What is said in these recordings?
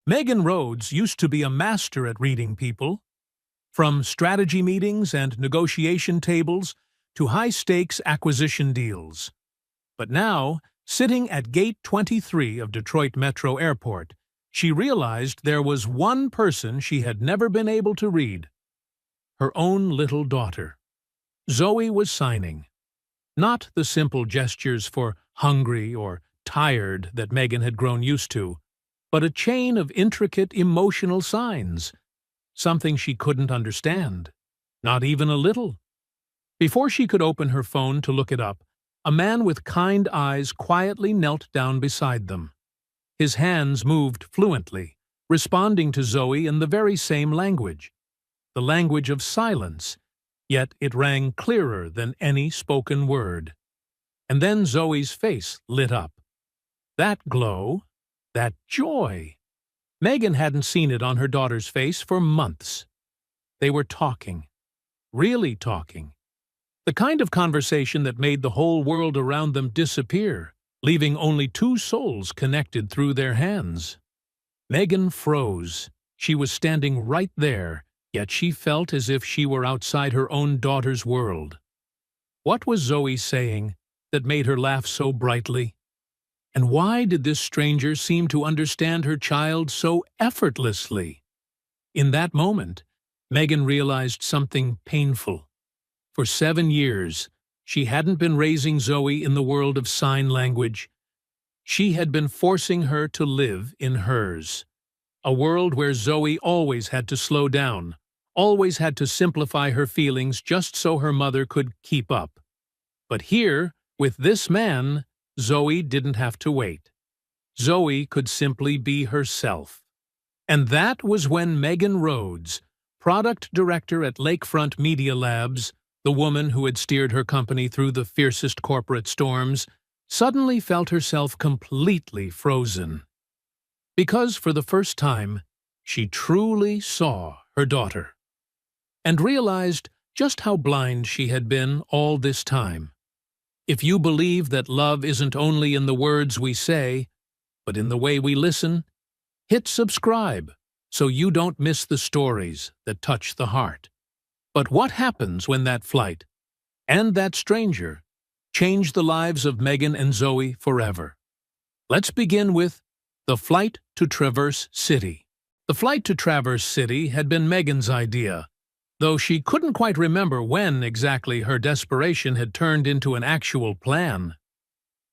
Megan Rhodes used to be a master at reading people, from strategy meetings and negotiation tables to high-stakes acquisition deals. But now, sitting at Gate 23 of Detroit Metro Airport, she realized there was one person she had never been able to read: her own little daughter. Zoe was signing. Not the simple gestures for hungry or tired that Megan had grown used to, but a chain of intricate emotional signs, something she couldn't understand, not even a little. Before she could open her phone to look it up, a man with kind eyes quietly knelt down beside them. His hands moved fluently, responding to Zoe in the very same language, the language of silence, yet it rang clearer than any spoken word. And then Zoe's face lit up. That glow, that joy. Megan hadn't seen it on her daughter's face for months. They were talking, really talking. The kind of conversation that made the whole world around them disappear, leaving only two souls connected through their hands. Megan froze. She was standing right there, yet she felt as if she were outside her own daughter's world. What was Zoe saying that made her laugh so brightly? And why did this stranger seem to understand her child so effortlessly? In that moment, Megan realized something painful. For 7 years, she hadn't been raising Zoe in the world of sign language. She had been forcing her to live in hers. A world where Zoe always had to slow down, always had to simplify her feelings just so her mother could keep up. But here, with this man, Zoe didn't have to wait. Zoe could simply be herself. And that was when Megan Rhodes, product director at Lakefront Media Labs, the woman who had steered her company through the fiercest corporate storms, suddenly felt herself completely frozen. Because for the first time, she truly saw her daughter, and realized just how blind she had been all this time. If you believe that love isn't only in the words we say, but in the way we listen, hit subscribe so you don't miss the stories that touch the heart. But what happens when that flight, and that stranger, change the lives of Megan and Zoe forever? Let's begin with the flight to Traverse City. The flight to Traverse City had been Megan's idea, though she couldn't quite remember when exactly her desperation had turned into an actual plan.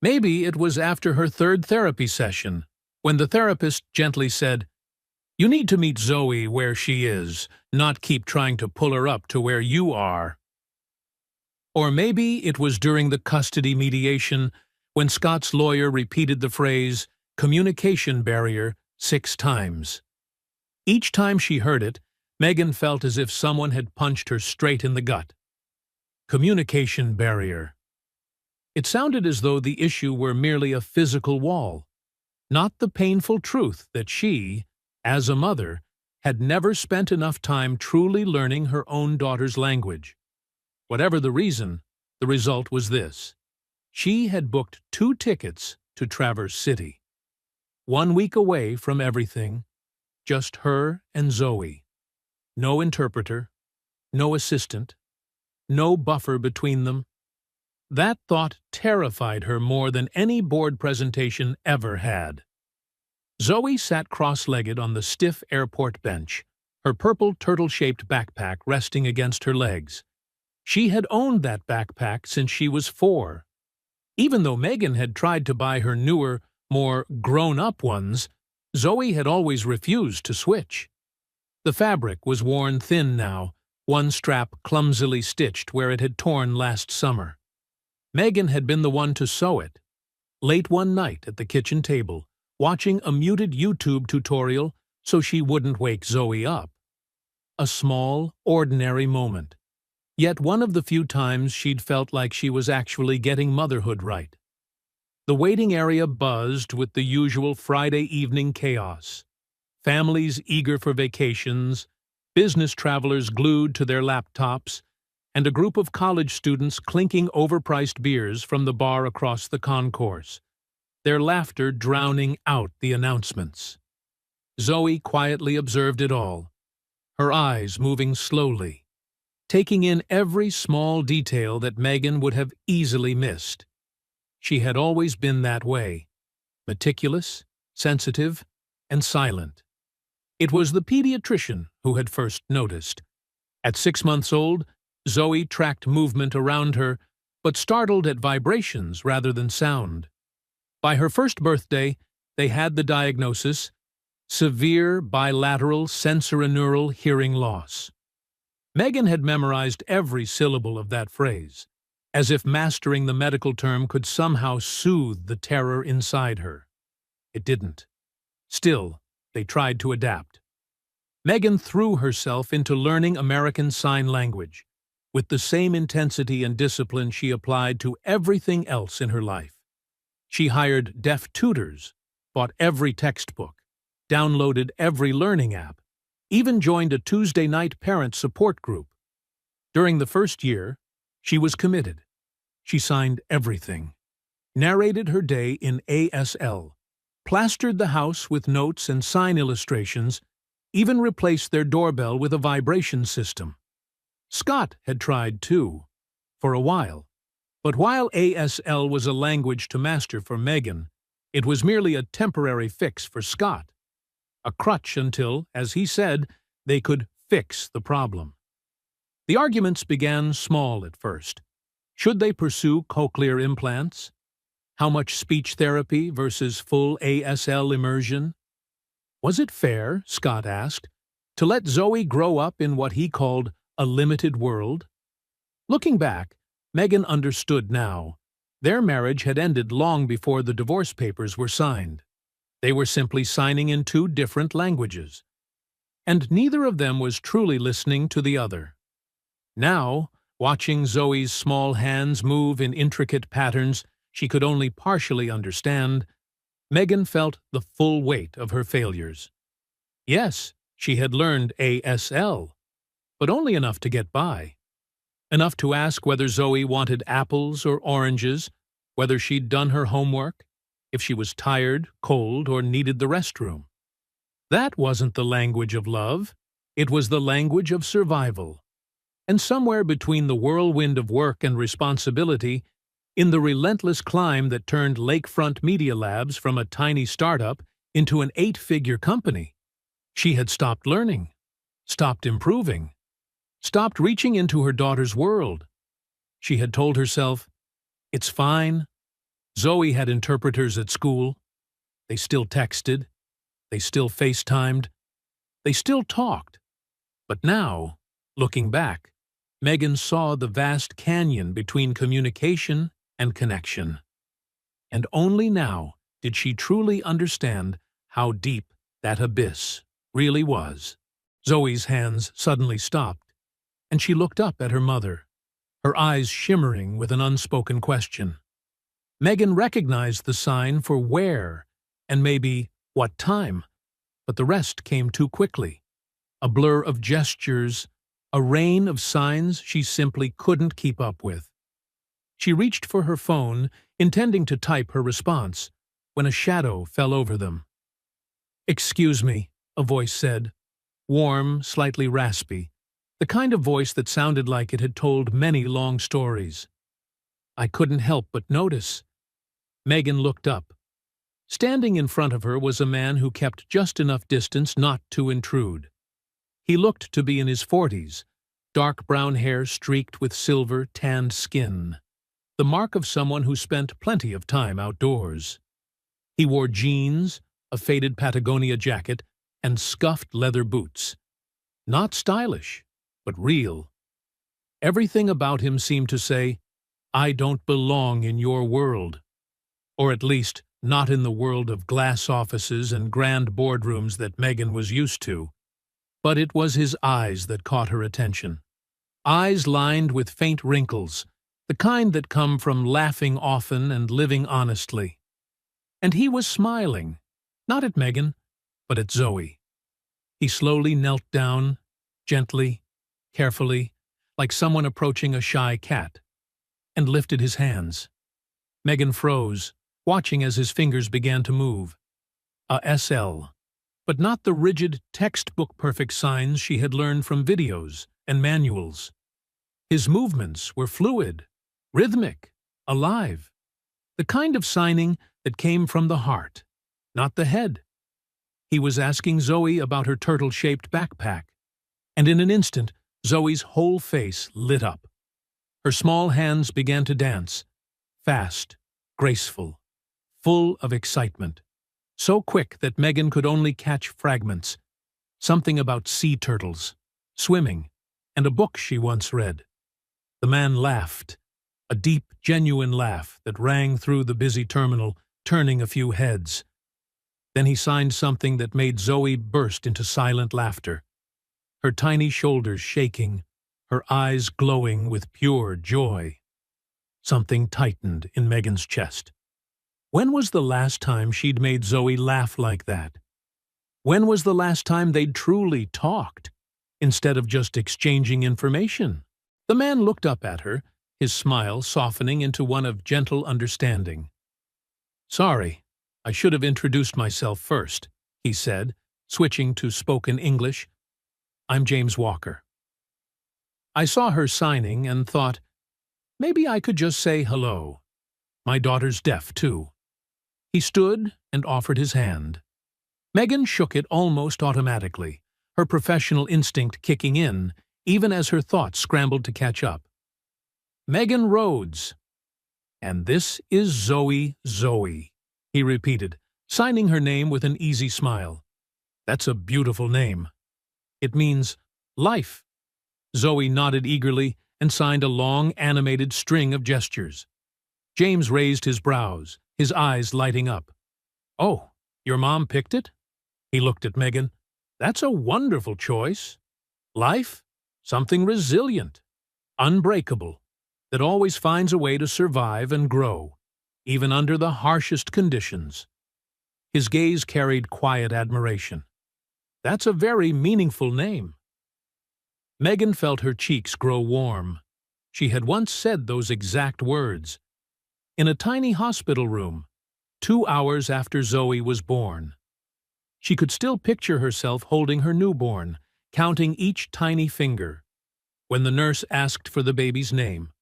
Maybe it was after her third therapy session, when the therapist gently said, "You need to meet Zoe where she is, not keep trying to pull her up to where you are." Or maybe it was during the custody mediation, when Scott's lawyer repeated the phrase, "communication barrier," 6 times. Each time she heard it, Megan felt as if someone had punched her straight in the gut. Communication barrier. It sounded as though the issue were merely a physical wall, not the painful truth that she, as a mother, had never spent enough time truly learning her own daughter's language. Whatever the reason, the result was this. She had booked 2 tickets to Traverse City. 1 week away from everything, just her and Zoe. No interpreter, no assistant, no buffer between them. That thought terrified her more than any board presentation ever had. Zoe sat cross-legged on the stiff airport bench, her purple turtle-shaped backpack resting against her legs. She had owned that backpack since she was 4. Even though Megan had tried to buy her newer, more grown-up ones, Zoe had always refused to switch. The fabric was worn thin now, one strap clumsily stitched where it had torn last summer. Megan had been the one to sew it. Late one night at the kitchen table, watching a muted YouTube tutorial so she wouldn't wake Zoe up. A small, ordinary moment. Yet one of the few times she'd felt like she was actually getting motherhood right. The waiting area buzzed with the usual Friday evening chaos. Families eager for vacations, business travelers glued to their laptops, and a group of college students clinking overpriced beers from the bar across the concourse, their laughter drowning out the announcements. Zoe quietly observed it all, her eyes moving slowly, taking in every small detail that Megan would have easily missed. She had always been that way, meticulous, sensitive, and silent. It was the pediatrician who had first noticed. At 6 months old, Zoe tracked movement around her, but startled at vibrations rather than sound. By her first birthday, they had the diagnosis: severe bilateral sensorineural hearing loss. Megan had memorized every syllable of that phrase, as if mastering the medical term could somehow soothe the terror inside her. It didn't. Still, they tried to adapt. Megan threw herself into learning American Sign Language, with the same intensity and discipline she applied to everything else in her life. She hired deaf tutors, bought every textbook, downloaded every learning app, even joined a Tuesday night parent support group. During the first year, she was committed. She signed everything, narrated her day in ASL, plastered the house with notes and sign illustrations, even replaced their doorbell with a vibration system. Scott had tried too, for a while. But while ASL was a language to master for Megan, it was merely a temporary fix for Scott. A crutch until, as he said, they could fix the problem. The arguments began small at first. Should they pursue cochlear implants? How much speech therapy versus full ASL immersion? Was it fair, Scott asked, to let Zoe grow up in what he called a limited world? Looking back, Megan understood now. Their marriage had ended long before the divorce papers were signed. They were simply signing in two different languages. And neither of them was truly listening to the other. Now, watching Zoe's small hands move in intricate patterns she could only partially understand, Megan felt the full weight of her failures. Yes, she had learned ASL, but only enough to get by. Enough to ask whether Zoe wanted apples or oranges, whether she'd done her homework, if she was tired, cold, or needed the restroom. That wasn't the language of love. It was the language of survival. And somewhere between the whirlwind of work and responsibility, in the relentless climb that turned Lakefront Media Labs from a tiny startup into an 8-figure company, she had stopped learning, stopped improving, stopped reaching into her daughter's world. She had told herself, "It's fine." Zoe had interpreters at school. They still texted. They still FaceTimed. They still talked. But now, looking back, Megan saw the vast canyon between communication and connection. And only now did she truly understand how deep that abyss really was. Zoe's hands suddenly stopped, and she looked up at her mother, her eyes shimmering with an unspoken question. Megan recognized the sign for where and maybe what time, but the rest came too quickly. A blur of gestures, a rain of signs she simply couldn't keep up with. She reached for her phone, intending to type her response, when a shadow fell over them. "Excuse me," a voice said, warm, slightly raspy, the kind of voice that sounded like it had told many long stories. I couldn't help but notice. Megan looked up. Standing in front of her was a man who kept just enough distance not to intrude. He looked to be in his 40s, dark brown hair streaked with silver, tanned skin, the mark of someone who spent plenty of time outdoors. He wore jeans, a faded Patagonia jacket, and scuffed leather boots. Not stylish, but real. Everything about him seemed to say, "I don't belong in your world." Or at least, not in the world of glass offices and grand boardrooms that Megan was used to. But it was his eyes that caught her attention. Eyes lined with faint wrinkles, the kind that come from laughing often and living honestly. And he was smiling, not at Megan, but at Zoe. He slowly knelt down, gently, carefully, like someone approaching a shy cat, and lifted his hands. Megan froze, watching as his fingers began to move. A SL. but not the rigid, textbook-perfect signs she had learned from videos and manuals. His movements were fluid, rhythmic, alive, the kind of signing that came from the heart, not the head. He was asking Zoe about her turtle-shaped backpack, and in an instant, Zoe's whole face lit up. Her small hands began to dance, fast, graceful, full of excitement, so quick that Megan could only catch fragments, something about sea turtles, swimming, and a book she once read. The man laughed, a deep, genuine laugh that rang through the busy terminal, turning a few heads. Then he signed something that made Zoe burst into silent laughter, her tiny shoulders shaking, her eyes glowing with pure joy. Something tightened in Megan's chest. When was the last time she'd made Zoe laugh like that? When was the last time they'd truly talked, instead of just exchanging information? The man looked up at her, his smile softening into one of gentle understanding. "Sorry, I should have introduced myself first," he said, switching to spoken English. "I'm James Walker." I saw her signing and thought, maybe I could just say hello. My daughter's deaf, too. He stood and offered his hand. Megan shook it almost automatically, her professional instinct kicking in, even as her thoughts scrambled to catch up. "Megan Rhodes. And this is Zoe, he repeated, signing her name with an easy smile. "That's a beautiful name. It means life." Zoe nodded eagerly and signed a long, animated string of gestures. James raised his brows, his eyes lighting up. "Oh, your mom picked it?" He looked at Megan. "That's a wonderful choice. Life? Something resilient, unbreakable, that always finds a way to survive and grow, even under the harshest conditions." His gaze carried quiet admiration. "That's a very meaningful name." Megan felt her cheeks grow warm. She had once said those exact words. In a tiny hospital room, 2 hours after Zoe was born. She could still picture herself holding her newborn, counting each tiny finger. When the nurse asked for the baby's name,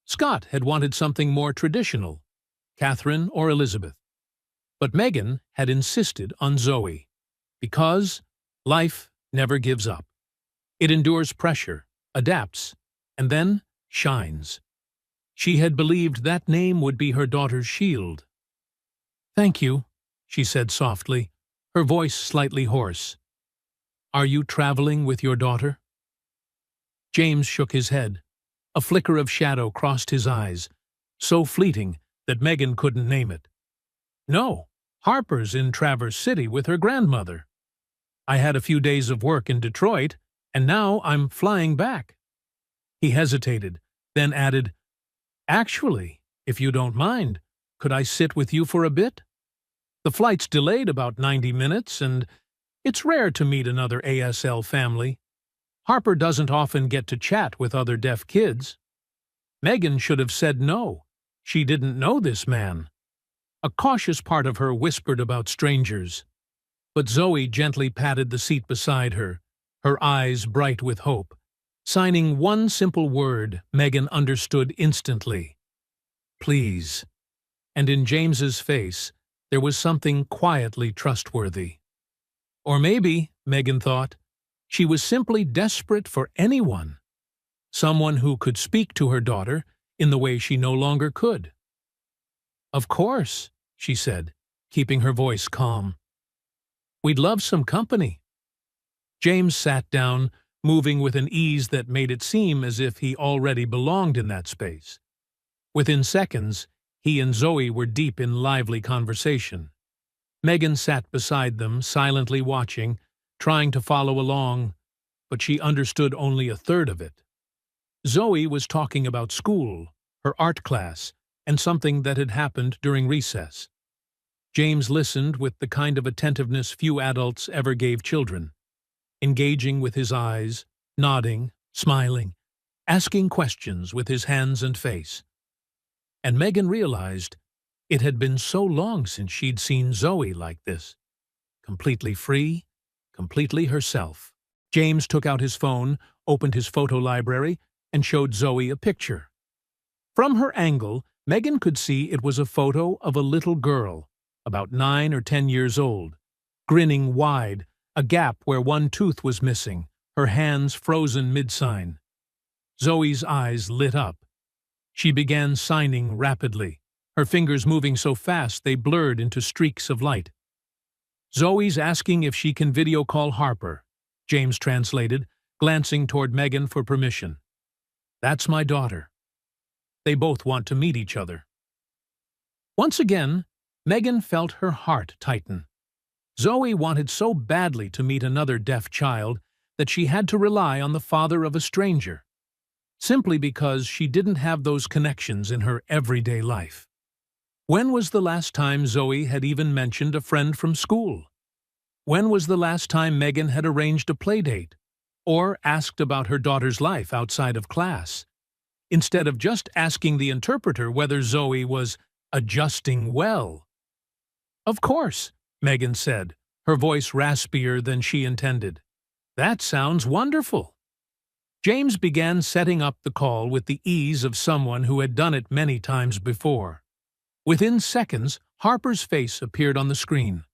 Scott had wanted something more traditional, Catherine or Elizabeth. But Megan had insisted on Zoe, because life never gives up. It endures pressure, adapts, and then shines. She had believed that name would be her daughter's shield. "Thank you," she said softly, her voice slightly hoarse. "Are you traveling with your daughter?" James shook his head. A flicker of shadow crossed his eyes, so fleeting that Megan couldn't name it. "No, Harper's in Traverse City with her grandmother. I had a few days of work in Detroit, and now I'm flying back." He hesitated, then added, "Actually, if you don't mind, could I sit with you for a bit? The flight's delayed about 90 minutes, and it's rare to meet another ASL family. Harper doesn't often get to chat with other deaf kids." Megan should have said no. She didn't know this man. A cautious part of her whispered about strangers. But Zoe gently patted the seat beside her, her eyes bright with hope, signing one simple word Megan understood instantly. "Please." And in James's face, there was something quietly trustworthy. Or maybe, Megan thought, she was simply desperate for anyone. Someone who could speak to her daughter in the way she no longer could. "Of course," she said, keeping her voice calm. "We'd love some company." James sat down, moving with an ease that made it seem as if he already belonged in that space. Within seconds, he and Zoe were deep in lively conversation. Megan sat beside them, silently watching, trying to follow along, but she understood only a third of it. Zoe was talking about school, her art class, and something that had happened during recess. James listened with the kind of attentiveness few adults ever gave children, engaging with his eyes, nodding, smiling, asking questions with his hands and face. And Megan realized it had been so long since she'd seen Zoe like this, completely free, completely herself. James took out his phone, opened his photo library, and showed Zoe a picture. From her angle, Megan could see it was a photo of a little girl, about 9 or 10 years old, grinning wide, a gap where one tooth was missing, her hands frozen mid-sign. Zoe's eyes lit up. She began signing rapidly, her fingers moving so fast they blurred into streaks of light. "Zoe's asking if she can video call Harper," James translated, glancing toward Megan for permission. "That's my daughter. They both want to meet each other." Once again, Megan felt her heart tighten. Zoe wanted so badly to meet another deaf child that she had to rely on the father of a stranger, simply because she didn't have those connections in her everyday life. When was the last time Zoe had even mentioned a friend from school? When was the last time Megan had arranged a playdate or asked about her daughter's life outside of class, instead of just asking the interpreter whether Zoe was adjusting well? "Of course," Megan said, her voice raspier than she intended. "That sounds wonderful." James began setting up the call with the ease of someone who had done it many times before. Within seconds, Harper's face appeared on the screen.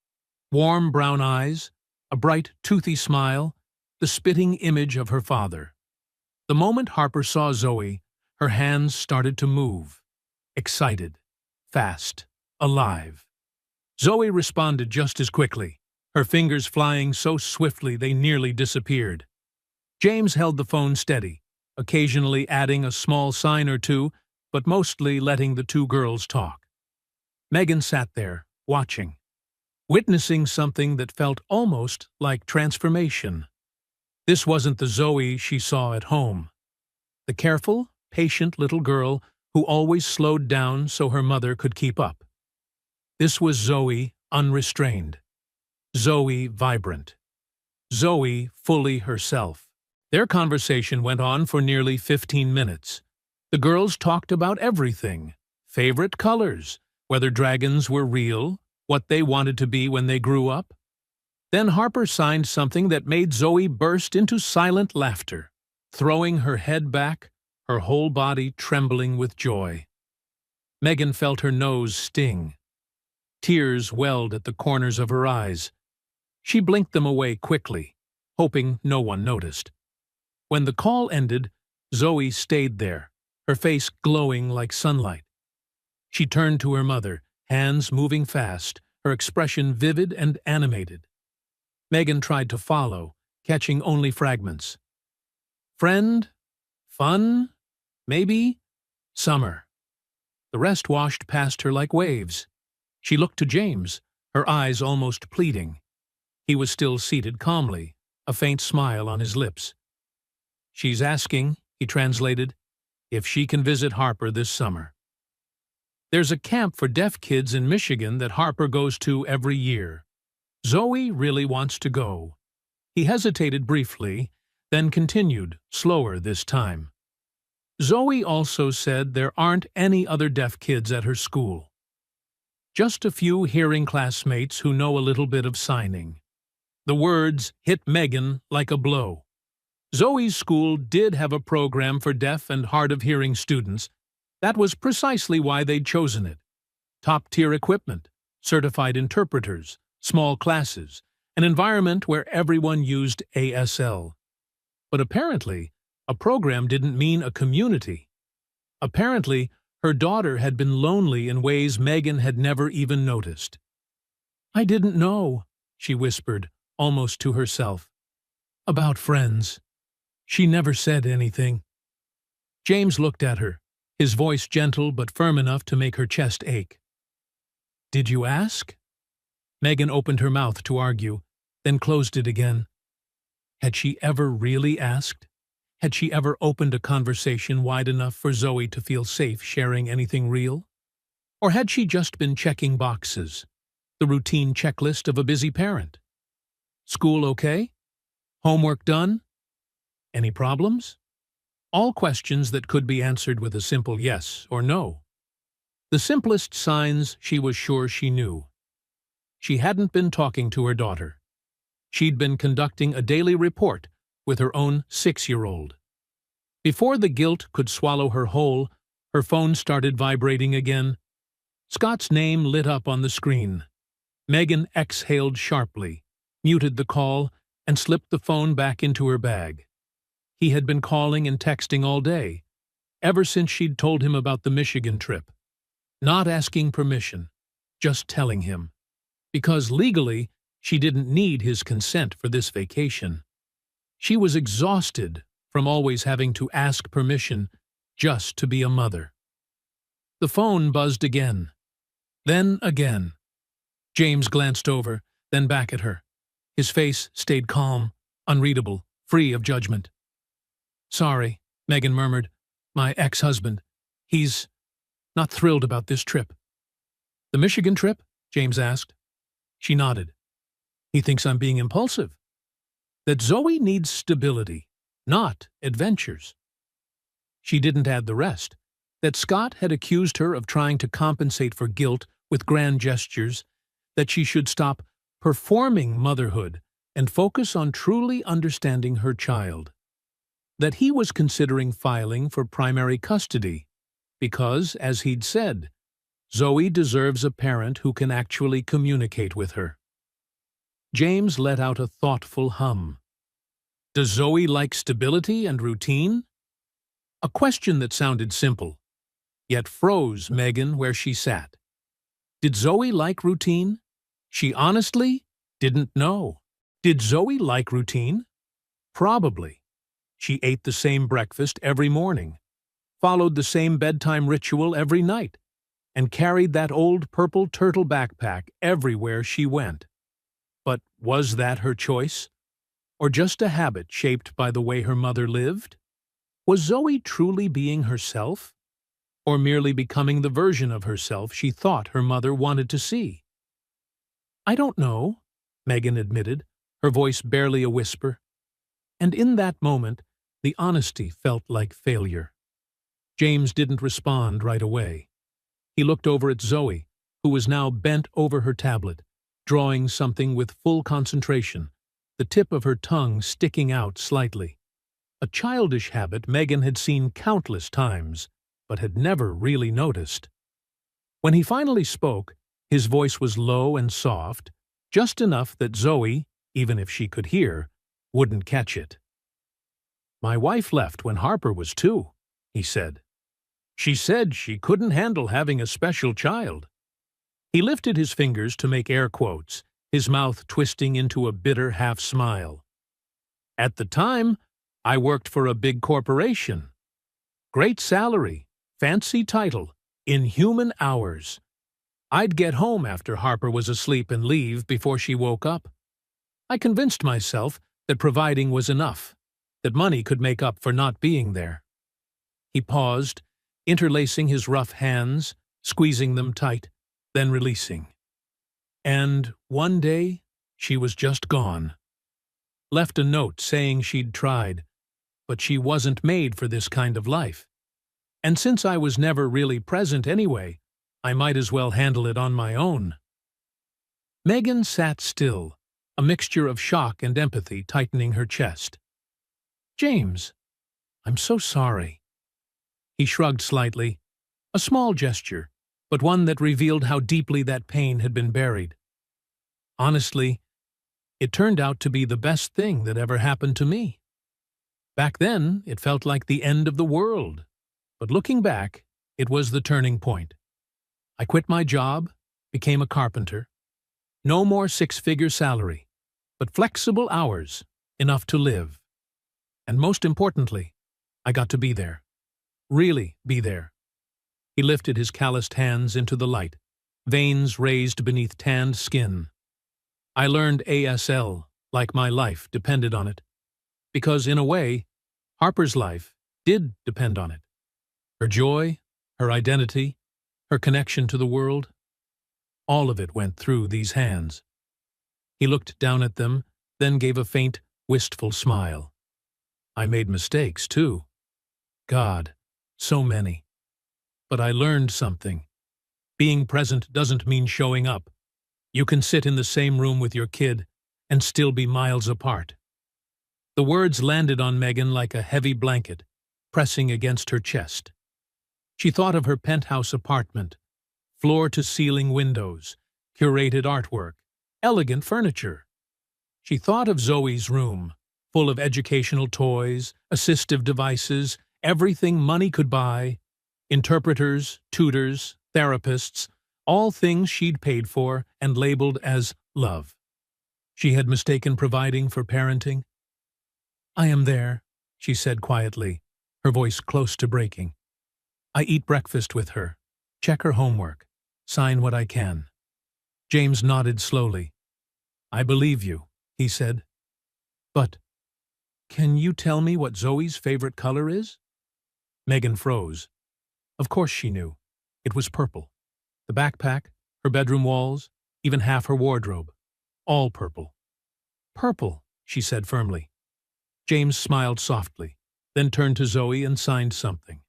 Warm brown eyes, a bright, toothy smile, the spitting image of her father. The moment Harper saw Zoe, her hands started to move. Excited, fast, alive. Zoe responded just as quickly, her fingers flying so swiftly they nearly disappeared. James held the phone steady, occasionally adding a small sign or two, but mostly letting the two girls talk. Megan sat there, watching, witnessing something that felt almost like transformation. This wasn't the Zoe she saw at home. The careful, patient little girl who always slowed down so her mother could keep up. This was Zoe unrestrained. Zoe vibrant. Zoe fully herself. Their conversation went on for nearly 15 minutes. The girls talked about everything. Favorite colors, whether dragons were real, what they wanted to be when they grew up. Then Harper signed something that made Zoe burst into silent laughter, throwing her head back, her whole body trembling with joy. Megan felt her nose sting. Tears welled at the corners of her eyes. She blinked them away quickly, hoping no one noticed. When the call ended, Zoe stayed there, her face glowing like sunlight. She turned to her mother, hands moving fast, her expression vivid and animated. Megan tried to follow, catching only fragments. Friend? Fun? Maybe? Summer. The rest washed past her like waves. She looked to James, her eyes almost pleading. He was still seated calmly, a faint smile on his lips. "She's asking," he translated, "if she can visit Harper this summer. There's a camp for deaf kids in Michigan that Harper goes to every year. Zoe really wants to go." He hesitated briefly, then continued, slower this time. "Zoe also said there aren't any other deaf kids at her school. Just a few hearing classmates who know a little bit of signing." The words hit Megan like a blow. Zoe's school did have a program for deaf and hard-of-hearing students. That was precisely why they'd chosen it. Top-tier equipment, certified interpreters, small classes, an environment where everyone used ASL. But apparently, a program didn't mean a community. Apparently, her daughter had been lonely in ways Megan had never even noticed. "I didn't know," she whispered, almost to herself. "About friends. She never said anything." James looked at her, his voice gentle but firm enough to make her chest ache. "Did you ask?" Megan opened her mouth to argue, then closed it again. Had she ever really asked? Had she ever opened a conversation wide enough for Zoe to feel safe sharing anything real? Or had she just been checking boxes, the routine checklist of a busy parent? School okay? Homework done? Any problems? All questions that could be answered with a simple yes or no. The simplest signs she was sure she knew. she hadn't been talking to her daughter. She'd been conducting a daily report with her own 6-year-old. Before the guilt could swallow her whole, her phone started vibrating again. Scott's name lit up on the screen. Megan exhaled sharply, muted the call, and slipped the phone back into her bag. He had been calling and texting all day, ever since she'd told him about the Michigan trip. Not asking permission, just telling him. Because legally, she didn't need his consent for this vacation. She was exhausted from always having to ask permission just to be a mother. The phone buzzed again. Then again. James glanced over, then back at her. His face stayed calm, unreadable, free of judgment. "Sorry," Megan murmured. "My ex-husband. He's not thrilled about this trip." "The Michigan trip?" James asked. She nodded. "He thinks I'm being impulsive. That Zoe needs stability, not adventures." She didn't add the rest. That Scott had accused her of trying to compensate for guilt with grand gestures, that she should stop performing motherhood and focus on truly understanding her child. That he was considering filing for primary custody, because, as he'd said, Zoe deserves a parent who can actually communicate with her. James let out a thoughtful hum. Does Zoe like stability and routine? A question that sounded simple, yet froze Megan where she sat. Did Zoe like routine? She honestly didn't know. Did Zoe like routine? Probably. She ate the same breakfast every morning, followed the same bedtime ritual every night, and carried that old purple turtle backpack everywhere she went. But was that her choice? Or just a habit shaped by the way her mother lived? Was Zoe truly being herself? Or merely becoming the version of herself she thought her mother wanted to see? "I don't know," Megan admitted, her voice barely a whisper. And in that moment, the honesty felt like failure. James didn't respond right away. He looked over at Zoe, who was now bent over her tablet, drawing something with full concentration, the tip of her tongue sticking out slightly. A childish habit Megan had seen countless times, but had never really noticed. When he finally spoke, his voice was low and soft, just enough that Zoe, even if she could hear, wouldn't catch it. "My wife left when Harper was 2, he said. "She said she couldn't handle having a special child." He lifted his fingers to make air quotes, his mouth twisting into a bitter half-smile. "At the time, I worked for a big corporation. Great salary, fancy title, inhuman hours. I'd get home after Harper was asleep and leave before she woke up. I convinced myself that providing was enough, that money could make up for not being there." He paused, interlacing his rough hands, squeezing them tight, then releasing. "And one day, she was just gone. Left a note saying she'd tried, but she wasn't made for this kind of life. And since I was never really present anyway, I might as well handle it on my own." Megan sat still, a mixture of shock and empathy tightening her chest. "James, I'm so sorry." He shrugged slightly, a small gesture, but one that revealed how deeply that pain had been buried. "Honestly, it turned out to be the best thing that ever happened to me. Back then, it felt like the end of the world, but looking back, it was the turning point. I quit my job, became a carpenter. No more 6-figure salary, but flexible hours, enough to live. And most importantly, I got to be there. Really be there." He lifted his calloused hands into the light, veins raised beneath tanned skin. "I learned ASL like my life depended on it. Because, in a way, Harper's life did depend on it. Her joy, her identity, her connection to the world, all of it went through these hands." He looked down at them, then gave a faint, wistful smile. "I made mistakes, too. God, so many. But I learned something. Being present doesn't mean showing up. You can sit in the same room with your kid and still be miles apart. The words landed on Megan like a heavy blanket, pressing against her chest. She thought of her penthouse apartment, floor-to-ceiling windows, curated artwork, elegant furniture. She thought of Zoe's room, full of educational toys, assistive devices, everything money could buy, interpreters, tutors, therapists, all things she'd paid for and labeled as love. She had mistaken providing for parenting. "I am there," she said quietly, her voice close to breaking. "I eat breakfast with her, check her homework, sign what I can." James nodded slowly. "I believe you," he said. "But can you tell me what Zoe's favorite color is?" Megan froze. Of course she knew. It was purple. The backpack, her bedroom walls, even half her wardrobe. All purple. "Purple," she said firmly. James smiled softly, then turned to Zoe and signed something.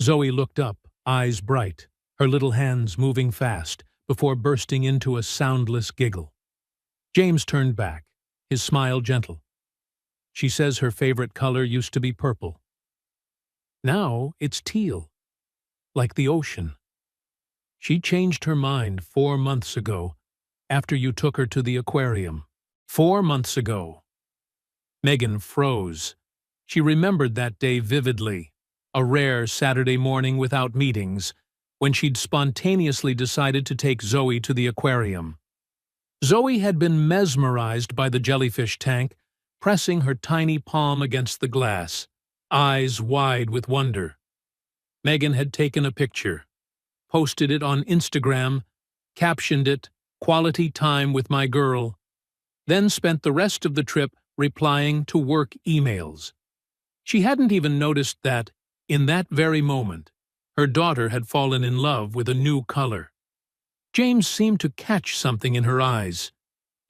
Zoe looked up, eyes bright, her little hands moving fast, before bursting into a soundless giggle. James turned back, his smile gentle. "She says her favorite color used to be purple. Now it's teal, like the ocean. She changed her mind 4 months ago, after you took her to the aquarium. 4 months ago." Megan froze. She remembered that day vividly, a rare Saturday morning without meetings, when she'd spontaneously decided to take Zoe to the aquarium. Zoe had been mesmerized by the jellyfish tank, pressing her tiny palm against the glass, eyes wide with wonder. Megan had taken a picture, posted it on Instagram, captioned it, "Quality time with my girl," then spent the rest of the trip replying to work emails. She hadn't even noticed that, in that very moment, her daughter had fallen in love with a new color. James seemed to catch something in her eyes.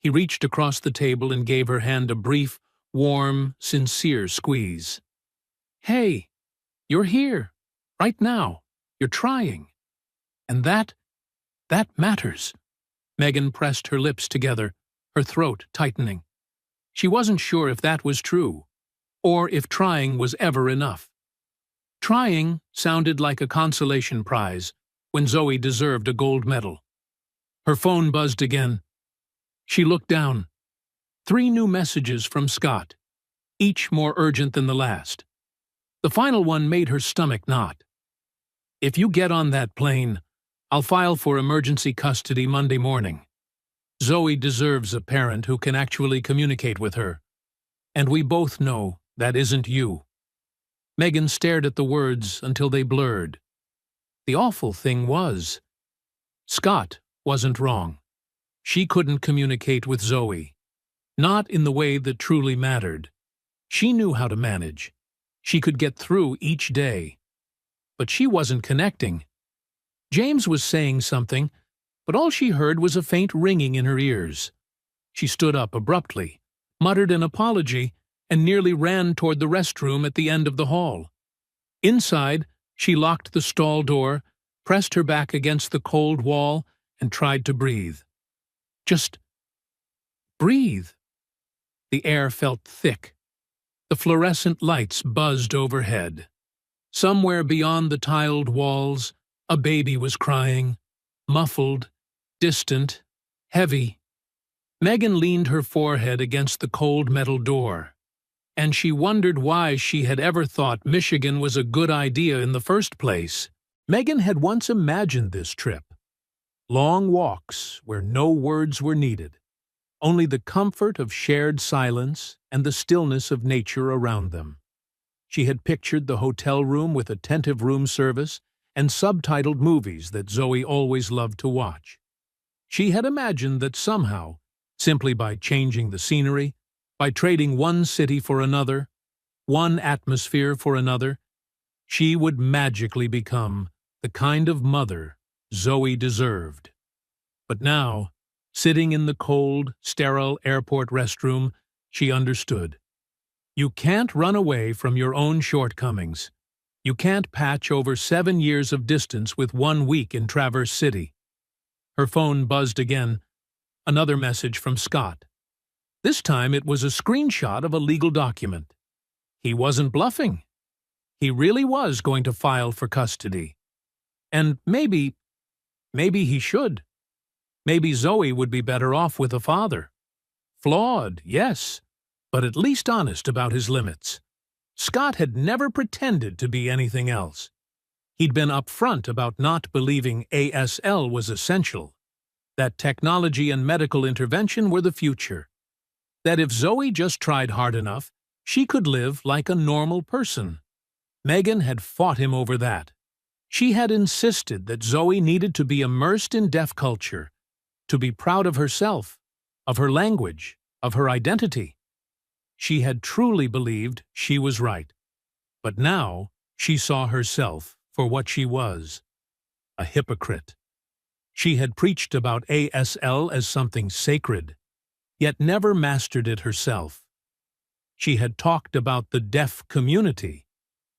He reached across the table and gave her hand a brief, warm, sincere squeeze. "Hey, you're here, right now. You're trying. And that matters." Megan pressed her lips together, her throat tightening. She wasn't sure if that was true, or if trying was ever enough. Trying sounded like a consolation prize, when Zoe deserved a gold medal. Her phone buzzed again. She looked down. 3 new messages from Scott, each more urgent than the last. The final one made her stomach knot. "If you get on that plane, I'll file for emergency custody Monday morning. Zoe deserves a parent who can actually communicate with her. And we both know that isn't you." Megan stared at the words until they blurred. The awful thing was, Scott wasn't wrong. She couldn't communicate with Zoe. Not in the way that truly mattered. She knew how to manage. She could get through each day. But she wasn't connecting. James was saying something, but all she heard was a faint ringing in her ears. She stood up abruptly, muttered an apology, and nearly ran toward the restroom at the end of the hall. Inside, she locked the stall door, pressed her back against the cold wall, and tried to breathe. Just breathe. The air felt thick. The fluorescent lights buzzed overhead. Somewhere beyond the tiled walls, a baby was crying, muffled, distant, heavy. Megan leaned her forehead against the cold metal door, and she wondered why she had ever thought Michigan was a good idea in the first place. Megan had once imagined this trip. Long walks where no words were needed, only the comfort of shared silence and the stillness of nature around them. She had pictured the hotel room with attentive room service and subtitled movies that Zoe always loved to watch. She had imagined that somehow, simply by changing the scenery, by trading one city for another, one atmosphere for another, she would magically become the kind of mother Zoe deserved. But now, sitting in the cold, sterile airport restroom, she understood. You can't run away from your own shortcomings. You can't patch over 7 years of distance with 1 week in Traverse City. Her phone buzzed again, Another message from Scott. This time it was a screenshot of a legal document. He wasn't bluffing. He really was going to file for custody. And maybe he should. Maybe Zoe would be better off with a father. Flawed, yes, but at least honest about his limits. Scott had never pretended to be anything else. He'd been upfront about not believing ASL was essential, that technology and medical intervention were the future, that if Zoe just tried hard enough, she could live like a normal person. Megan had fought him over that. She had insisted that Zoe needed to be immersed in deaf culture, to be proud of herself, of her language, of her identity. She had truly believed she was right. But now she saw herself for what she was, a hypocrite. She had preached about ASL as something sacred, yet never mastered it herself. She had talked about the deaf community,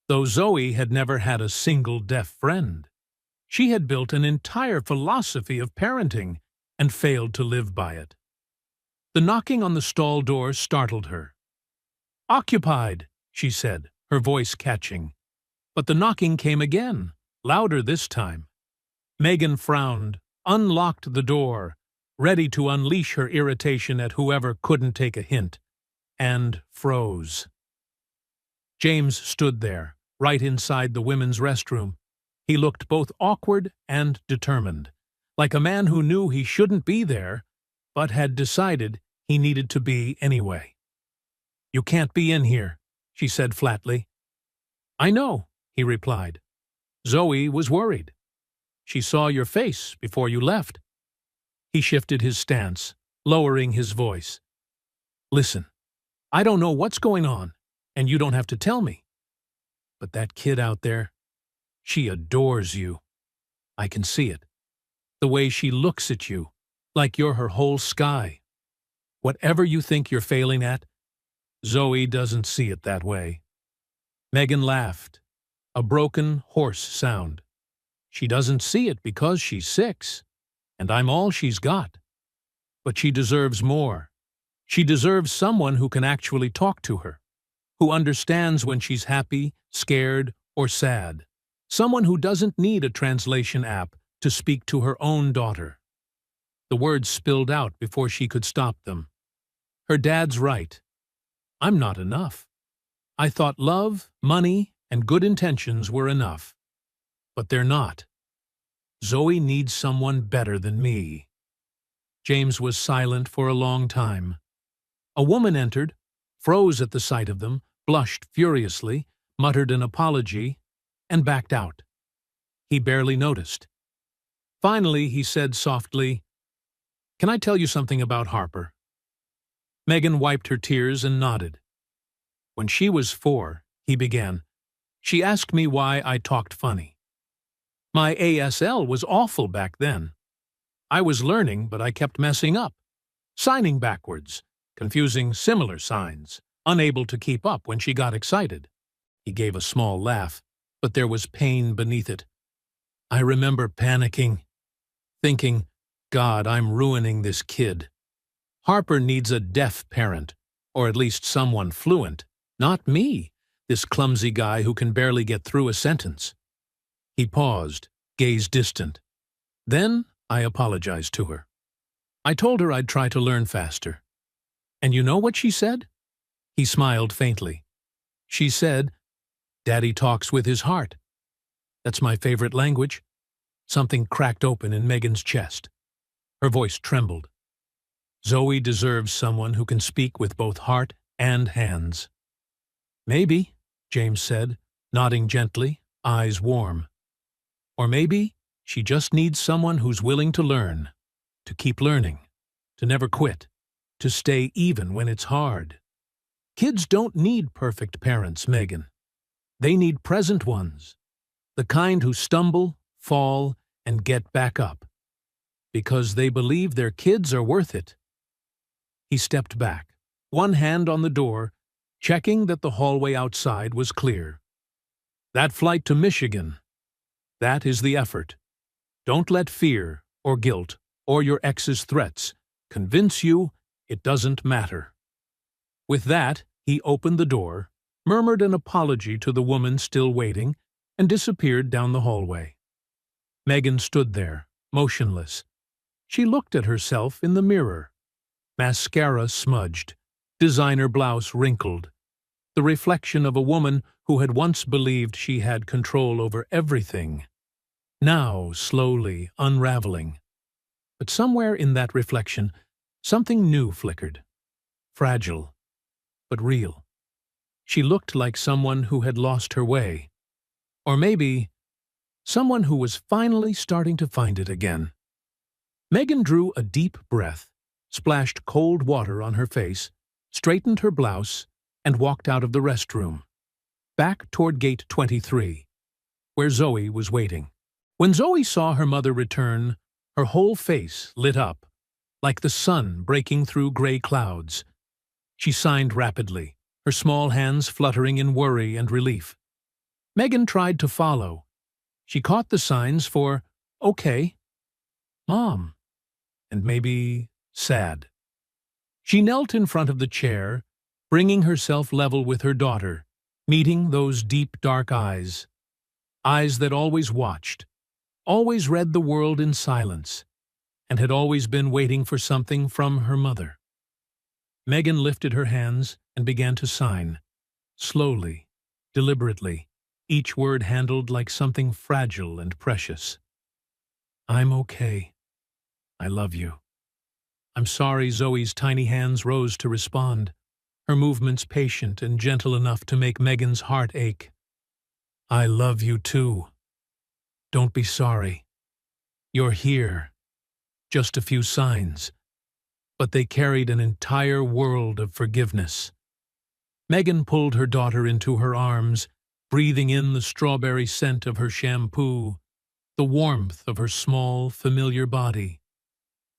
though Zoe had never had a single deaf friend. She had built an entire philosophy of parenting and failed to live by it. The knocking on the stall door startled her. "Occupied," she said, her voice catching. But the knocking came again, louder this time. Megan frowned, unlocked the door, ready to unleash her irritation at whoever couldn't take a hint, and froze. James stood there, right inside the women's restroom. He looked both awkward and determined, like a man who knew he shouldn't be there, but had decided he needed to be anyway. "You can't be in here," she said flatly. "I know," he replied. "Zoe was worried. She saw your face before you left." He shifted his stance, lowering his voice. "Listen, I don't know what's going on, and you don't have to tell me. But that kid out there, she adores you. I can see it. The way she looks at you, like you're her whole sky. Whatever you think you're failing at, Zoe doesn't see it that way." Megan laughed, a broken, hoarse sound. "She doesn't see it because she's 6, and I'm all she's got. But she deserves more. She deserves someone who can actually talk to her, who understands when she's happy, scared, or sad. Someone who doesn't need a translation app to speak to her own daughter." The words spilled out before she could stop them. Her dad's right. I'm not enough. I thought love, money, and good intentions were enough. But they're not. Zoe needs someone better than me. James was silent for a long time. A woman entered, froze at the sight of them, blushed furiously, muttered an apology, and backed out. He barely noticed. Finally, he said softly, "Can I tell you something about Harper?" Megan wiped her tears and nodded. "When she was 4, he began, she asked me why I talked funny. My ASL was awful back then. I was learning, but I kept messing up, signing backwards, confusing similar signs, unable to keep up when she got excited." He gave a small laugh, but there was pain beneath it. "I remember panicking, thinking, God, I'm ruining this kid. Harper needs a deaf parent, or at least someone fluent, not me, this clumsy guy who can barely get through a sentence." He paused, gaze distant. "Then I apologized to her. I told her I'd try to learn faster. And you know what she said?" He smiled faintly. "She said, 'Daddy talks with his heart.' That's my favorite language." Something cracked open in Megan's chest. Her voice trembled. "Zoe deserves someone who can speak with both heart and hands." "Maybe," James said, nodding gently, eyes warm. "Or maybe she just needs someone who's willing to learn, to keep learning, to never quit, to stay even when it's hard. Kids don't need perfect parents, Megan. They need present ones, the kind who stumble, fall, and get back up, because they believe their kids are worth it." He stepped back, one hand on the door, checking that the hallway outside was clear. "That flight to Michigan, that is the effort. Don't let fear, or guilt, or your ex's threats convince you it doesn't matter." With that, he opened the door, murmured an apology to the woman still waiting, and disappeared down the hallway. Megan stood there, motionless. She looked at herself in the mirror. Mascara smudged, designer blouse wrinkled, the reflection of a woman who had once believed she had control over everything, now slowly unraveling. But somewhere in that reflection, something new flickered. Fragile, but real. She looked like someone who had lost her way. Or maybe someone who was finally starting to find it again. Megan drew a deep breath, splashed cold water on her face, straightened her blouse, and walked out of the restroom, back toward gate 23, where Zoe was waiting. When Zoe saw her mother return, her whole face lit up, like the sun breaking through gray clouds. She signed rapidly, her small hands fluttering in worry and relief. Megan tried to follow. She caught the signs for okay, Mom, and maybe sad. She knelt in front of the chair, bringing herself level with her daughter, meeting those deep, dark eyes. Eyes that always watched, always read the world in silence, and had always been waiting for something from her mother. Megan lifted her hands and began to sign, slowly, deliberately, each word handled like something fragile and precious. "I'm okay. I love you." "I'm sorry." Zoe's tiny hands rose to respond, her movements patient and gentle enough to make Megan's heart ache. "I love you too. Don't be sorry. You're here." Just a few signs, but they carried an entire world of forgiveness. Megan pulled her daughter into her arms, breathing in the strawberry scent of her shampoo, the warmth of her small, familiar body.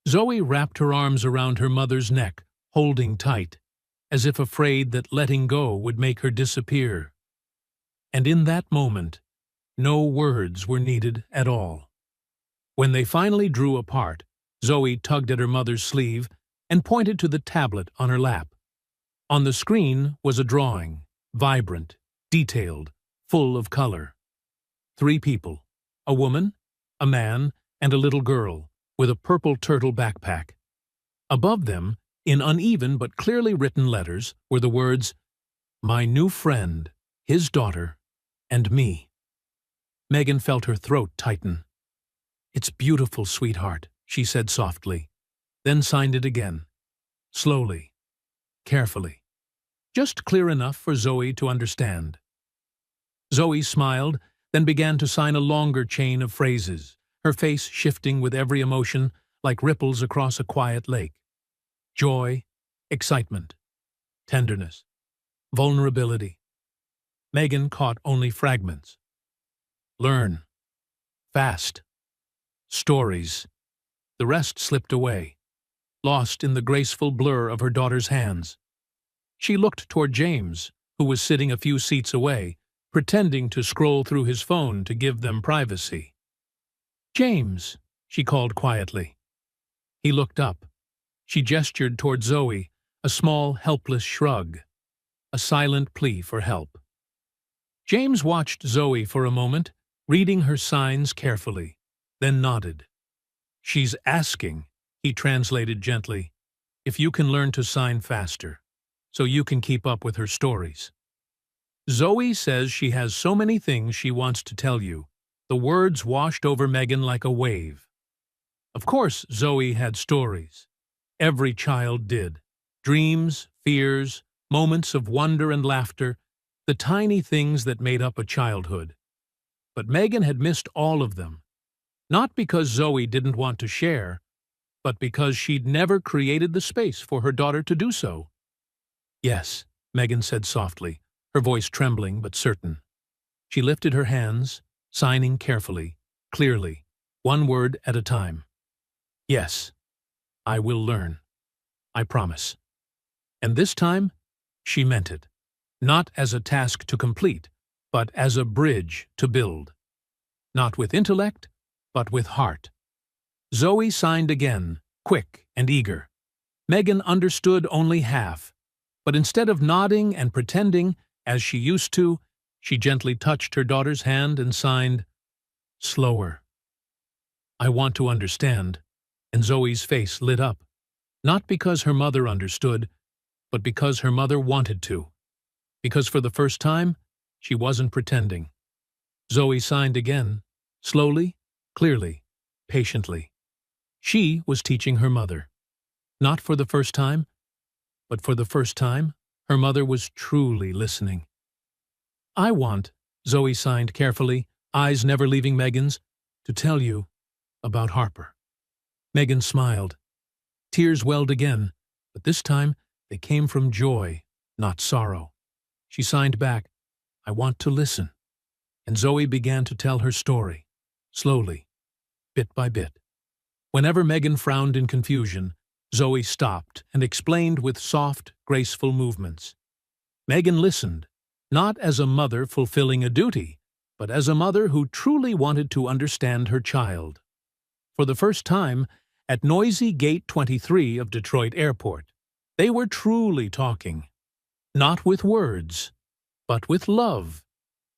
Zoe wrapped her arms around her mother's neck, holding tight, as if afraid that letting go would make her disappear. And in that moment, no words were needed at all. When they finally drew apart, Zoe tugged at her mother's sleeve and pointed to the tablet on her lap. On the screen was a drawing, vibrant, detailed, full of color. 3 people, a woman, a man, and a little girl, with a purple turtle backpack. Above them, in uneven but clearly written letters, were the words, "My new friend, his daughter, and me." Megan felt her throat tighten. "It's beautiful, sweetheart," she said softly, then signed it again, slowly, carefully, just clear enough for Zoe to understand. Zoe smiled, then began to sign a longer chain of phrases, her face shifting with every emotion like ripples across a quiet lake. Joy, excitement, tenderness, vulnerability. Megan caught only fragments. Learn. Fast. Stories. The rest slipped away, lost in the graceful blur of her daughter's hands. She looked toward James, who was sitting a few seats away, pretending to scroll through his phone to give them privacy. "James," she called quietly. He looked up. She gestured toward Zoe, a small, helpless shrug, a silent plea for help. James watched Zoe for a moment, reading her signs carefully, then nodded. "She's asking," he translated gently, "if you can learn to sign faster, so you can keep up with her stories. Zoe says she has so many things she wants to tell you." The words washed over Megan like a wave. Of course Zoe had stories. Every child did. Dreams, fears, moments of wonder and laughter, the tiny things that made up a childhood. But Megan had missed all of them. Not because Zoe didn't want to share, but because she'd never created the space for her daughter to do so. "Yes," Megan said softly, her voice trembling but certain. She lifted her hands, signing carefully, clearly, one word at a time. "Yes, I will learn. I promise." And this time, she meant it. Not as a task to complete, but as a bridge to build. Not with intellect, but with heart. Zoe signed again, quick and eager. Megan understood only half, but instead of nodding and pretending, as she used to, she gently touched her daughter's hand and signed, "Slower. I want to understand," and Zoe's face lit up, not because her mother understood, but because her mother wanted to, because for the first time, she wasn't pretending. Zoe signed again, slowly, clearly, patiently. She was teaching her mother. Not for the first time, but for the first time, her mother was truly listening. "I want," Zoe signed carefully, eyes never leaving Megan's, "to tell you about Harper." Megan smiled. Tears welled again, but this time they came from joy, not sorrow. She signed back, "I want to listen." And Zoe began to tell her story, slowly, bit by bit. Whenever Megan frowned in confusion, Zoe stopped and explained with soft, graceful movements. Megan listened, not as a mother fulfilling a duty, but as a mother who truly wanted to understand her child. For the first time, at noisy Gate 23 of Detroit Airport, they were truly talking, not with words, but with love,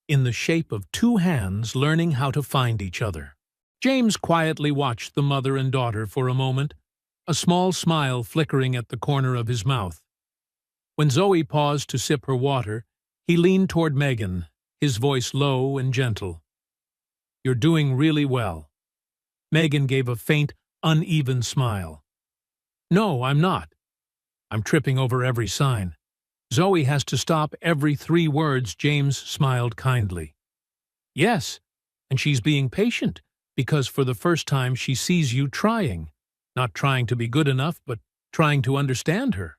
in the shape of two hands learning how to find each other. James quietly watched the mother and daughter for a moment, a small smile flickering at the corner of his mouth. When Zoe paused to sip her water, he leaned toward Megan, his voice low and gentle. "You're doing really well." Megan gave a faint, uneven smile. "No, I'm not. I'm tripping over every sign. Zoe has to stop every 3 words." James smiled kindly. "Yes, and she's being patient, because for the first time she sees you trying, not trying to be good enough, but trying to understand her."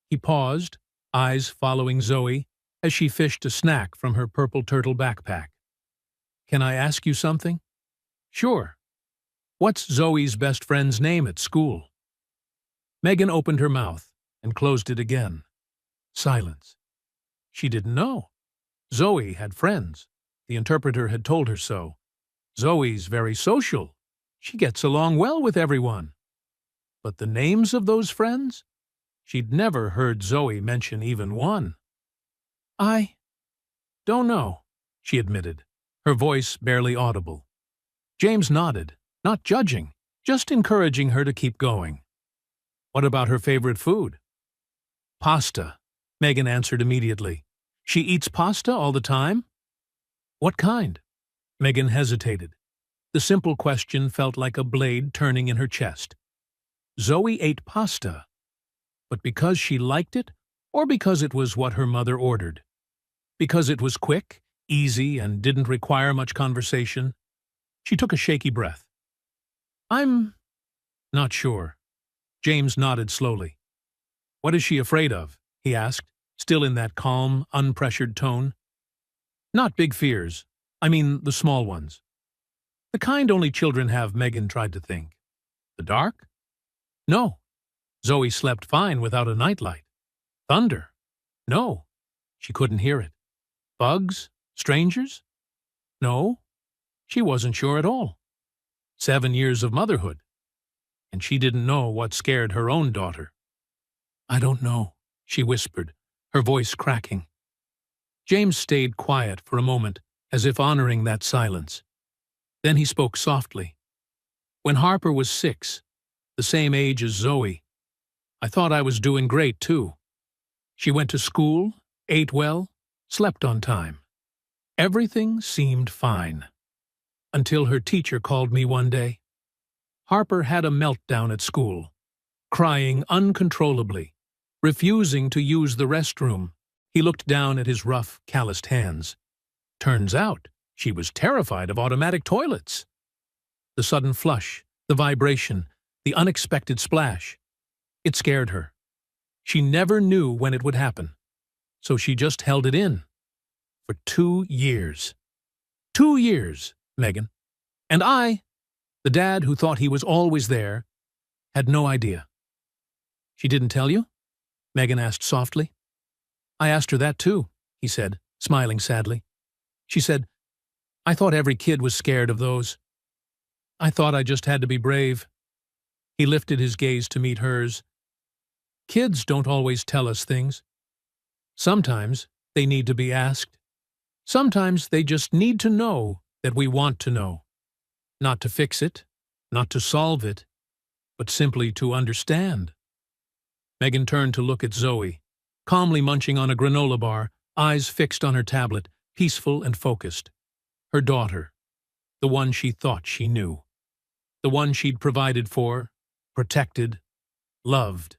He paused, eyes following Zoe, as she fished a snack from her purple turtle backpack. "Can I ask you something?" "Sure. What's Zoe's best friend's name at school?" Megan opened her mouth and closed it again. Silence. She didn't know. Zoe had friends. The interpreter had told her so. Zoe's very social. She gets along well with everyone. But the names of those friends? She'd never heard Zoe mention even one. "I don't know," she admitted, her voice barely audible. James nodded, not judging, just encouraging her to keep going. "What about her favorite food?" "Pasta," Megan answered immediately. "She eats pasta all the time?" "What kind?" Megan hesitated. The simple question felt like a blade turning in her chest. Zoe ate pasta, but because she liked it, or because it was what her mother ordered? Because it was quick, easy, and didn't require much conversation? She took a shaky breath. "I'm not sure." James nodded slowly. "What is she afraid of?" he asked, still in that calm, unpressured tone. "Not big fears. I mean the small ones. The kind only children have," Megan tried to think. "The dark?" "No. Zoe slept fine without a nightlight." "Thunder?" "No." She couldn't hear it. "Bugs? Strangers?" "No." She wasn't sure at all. 7 years of motherhood. And she didn't know what scared her own daughter. "I don't know," she whispered, her voice cracking. James stayed quiet for a moment, as if honoring that silence. Then he spoke softly. "When Harper was 6, the same age as Zoe, I thought I was doing great, too. She went to school, ate well, slept on time. Everything seemed fine. Until her teacher called me one day. Harper had a meltdown at school, crying uncontrollably, refusing to use the restroom." He looked down at his rough, calloused hands. "Turns out she was terrified of automatic toilets." The sudden flush, the vibration, the unexpected splash. It scared her. She never knew when it would happen, so she just held it in. For 2 years. 2 years, Megan. And I, the dad who thought he was always there, had no idea. "She didn't tell you?" Megan asked softly. "I asked her that too," he said, smiling sadly. "She said, 'I thought every kid was scared of those. I thought I just had to be brave.'" He lifted his gaze to meet hers, Kids don't always tell us things. Sometimes they need to be asked. Sometimes they just need to know that we want to know. Not to fix it, not to solve it, but simply to understand. Megan turned to look at Zoe, calmly munching on a granola bar, eyes fixed on her tablet, peaceful and focused. Her daughter, the one she thought she knew. The one she'd provided for, protected, loved.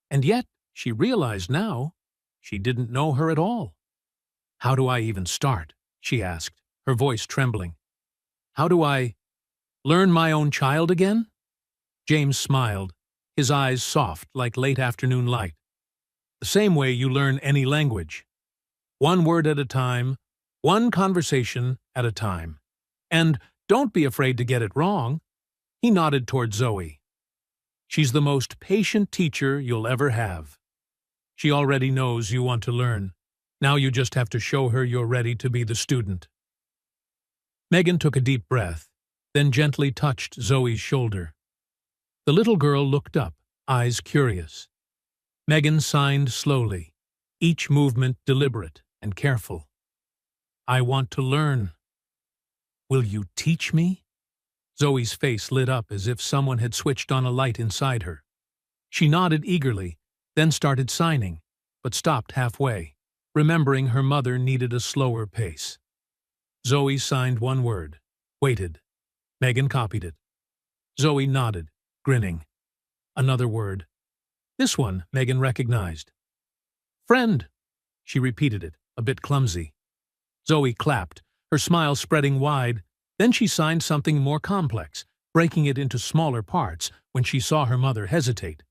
And yet, she realized now, she didn't know her at all. "How do I even start?" she asked, her voice trembling. "How do I learn my own child again?" James smiled, his eyes soft like late afternoon light. "The same way you learn any language. One word at a time, one conversation at a time. And don't be afraid to get it wrong." He nodded toward Zoe. "She's the most patient teacher you'll ever have. She already knows you want to learn. Now you just have to show her you're ready to be the student." Megan took a deep breath, then gently touched Zoe's shoulder. The little girl looked up, eyes curious. Megan signed slowly, each movement deliberate and careful. "I want to learn. Will you teach me?" Zoe's face lit up as if someone had switched on a light inside her. She nodded eagerly, then started signing, but stopped halfway, remembering her mother needed a slower pace. Zoe signed one word, waited. Megan copied it. Zoe nodded, grinning. Another word. This one Megan recognized. "Friend." She repeated it, a bit clumsy. Zoe clapped, her smile spreading wide. Then she signed something more complex, breaking it into smaller parts when she saw her mother hesitate.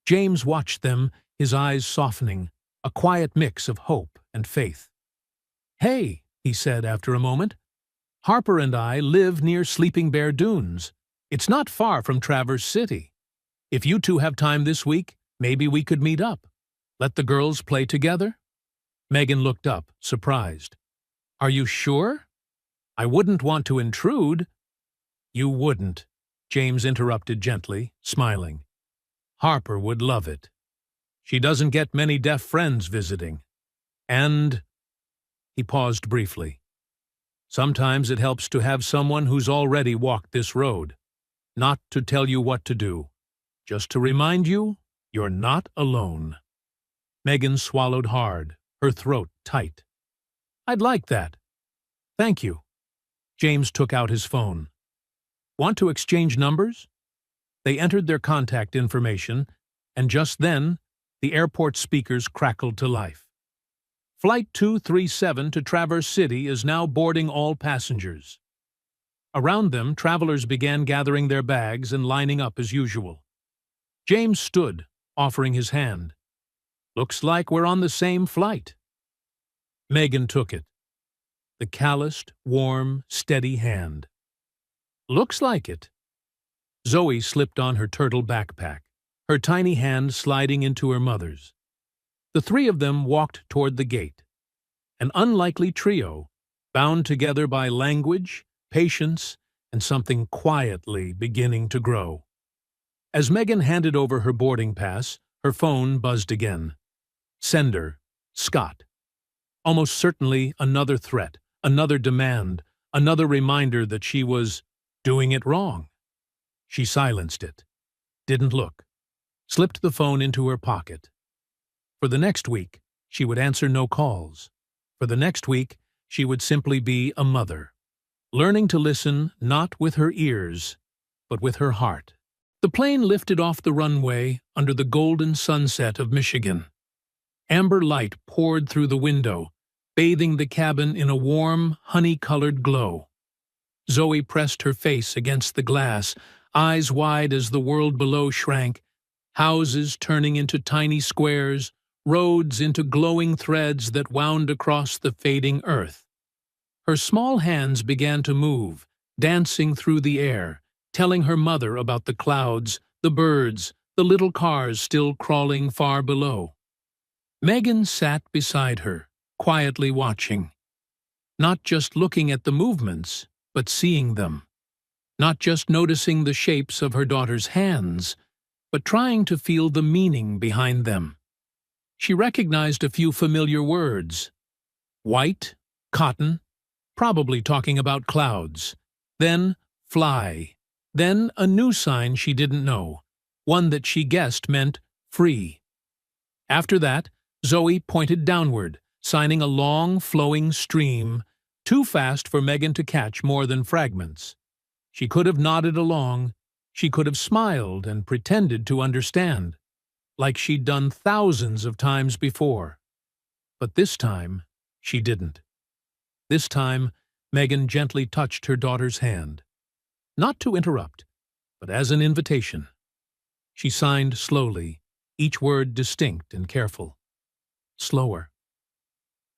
James watched them, his eyes softening, a quiet mix of hope and faith. "Hey," he said after a moment. "Harper and I live near Sleeping Bear Dunes. It's not far from Traverse City. If you two have time this week, maybe we could meet up. Let the girls play together?" Megan looked up, surprised. "Are you sure? I wouldn't want to intrude." "You wouldn't," James interrupted gently, smiling. "Harper would love it. She doesn't get many deaf friends visiting. And—" he paused briefly. "Sometimes it helps to have someone who's already walked this road. Not to tell you what to do, just to remind you you're not alone." Megan swallowed hard, her throat tight. "I'd like that. Thank you." James took out his phone. "Want to exchange numbers?" They entered their contact information, and just then, the airport speakers crackled to life. "Flight 237 to Traverse City is now boarding all passengers." Around them, travelers began gathering their bags and lining up as usual. James stood, offering his hand. "Looks like we're on the same flight." Megan took it. The calloused, warm, steady hand. "Looks like it." Zoe slipped on her turtle backpack, her tiny hand sliding into her mother's. The three of them walked toward the gate. An unlikely trio, bound together by language, patience, and something quietly beginning to grow. As Megan handed over her boarding pass, her phone buzzed again. Sender, Scott. Almost certainly another threat, another demand, another reminder that she was doing it wrong. She silenced it, didn't look, slipped the phone into her pocket. For the next week, she would answer no calls. For the next week, she would simply be a mother, learning to listen not with her ears, but with her heart. The plane lifted off the runway under the golden sunset of Michigan. Amber light poured through the window, bathing the cabin in a warm, honey-colored glow. Zoe pressed her face against the glass, eyes wide as the world below shrank, houses turning into tiny squares, roads into glowing threads that wound across the fading earth. Her small hands began to move, dancing through the air, telling her mother about the clouds, the birds, the little cars still crawling far below. Megan sat beside her, quietly watching. Not just looking at the movements, but seeing them. Not just noticing the shapes of her daughter's hands, but trying to feel the meaning behind them. She recognized a few familiar words. White, cotton, probably talking about clouds. Then fly. Then a new sign she didn't know, one that she guessed meant free. After that, Zoe pointed downward, signing a long, flowing stream, too fast for Megan to catch more than fragments. She could have nodded along. She could have smiled and pretended to understand, like she'd done thousands of times before. But this time, she didn't. This time, Megan gently touched her daughter's hand. Not to interrupt, but as an invitation. She signed slowly, each word distinct and careful. Slower.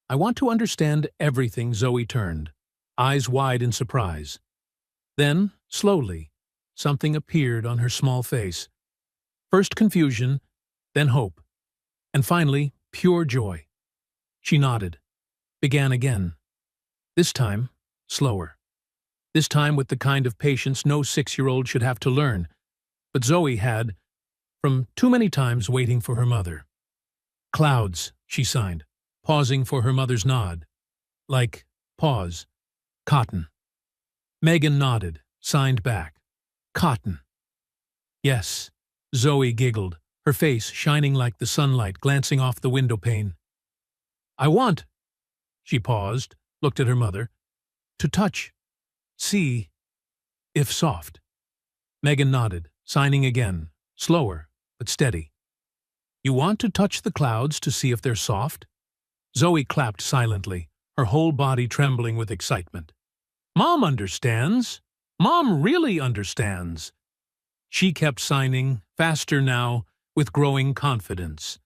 I want to understand everything. Zoe turned, eyes wide in surprise. Then, slowly, something appeared on her small face. First confusion, then hope, and finally, pure joy. She nodded, began again. This time, slower. This time with the kind of patience no 6-year-old should have to learn, but Zoe had, from too many times waiting for her mother. Clouds, she signed, pausing for her mother's nod. Like, pause. Cotton. Megan nodded, signed back. Cotton. Yes, Zoe giggled, her face shining like the sunlight glancing off the window pane. I want, she paused, looked at her mother, to touch, see, if soft. Megan nodded, signing again, slower, but steady. You want to touch the clouds to see if they're soft? Zoe clapped silently, her whole body trembling with excitement. Mom understands. Mom really understands. She kept signing, faster now, with growing confidence,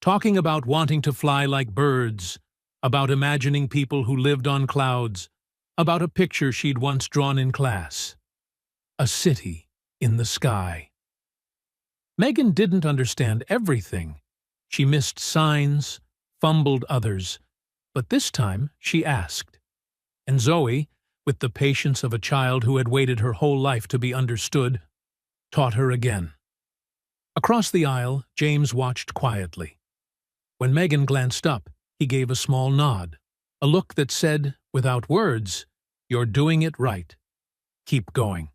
talking about wanting to fly like birds, about imagining people who lived on clouds, about a picture she'd once drawn in class. A city in the sky. Megan didn't understand everything. She missed signs, fumbled others, but this time she asked. And Zoe, with the patience of a child who had waited her whole life to be understood, taught her again. Across the aisle, James watched quietly. When Megan glanced up, he gave a small nod, a look that said, without words, "You're doing it right. Keep going."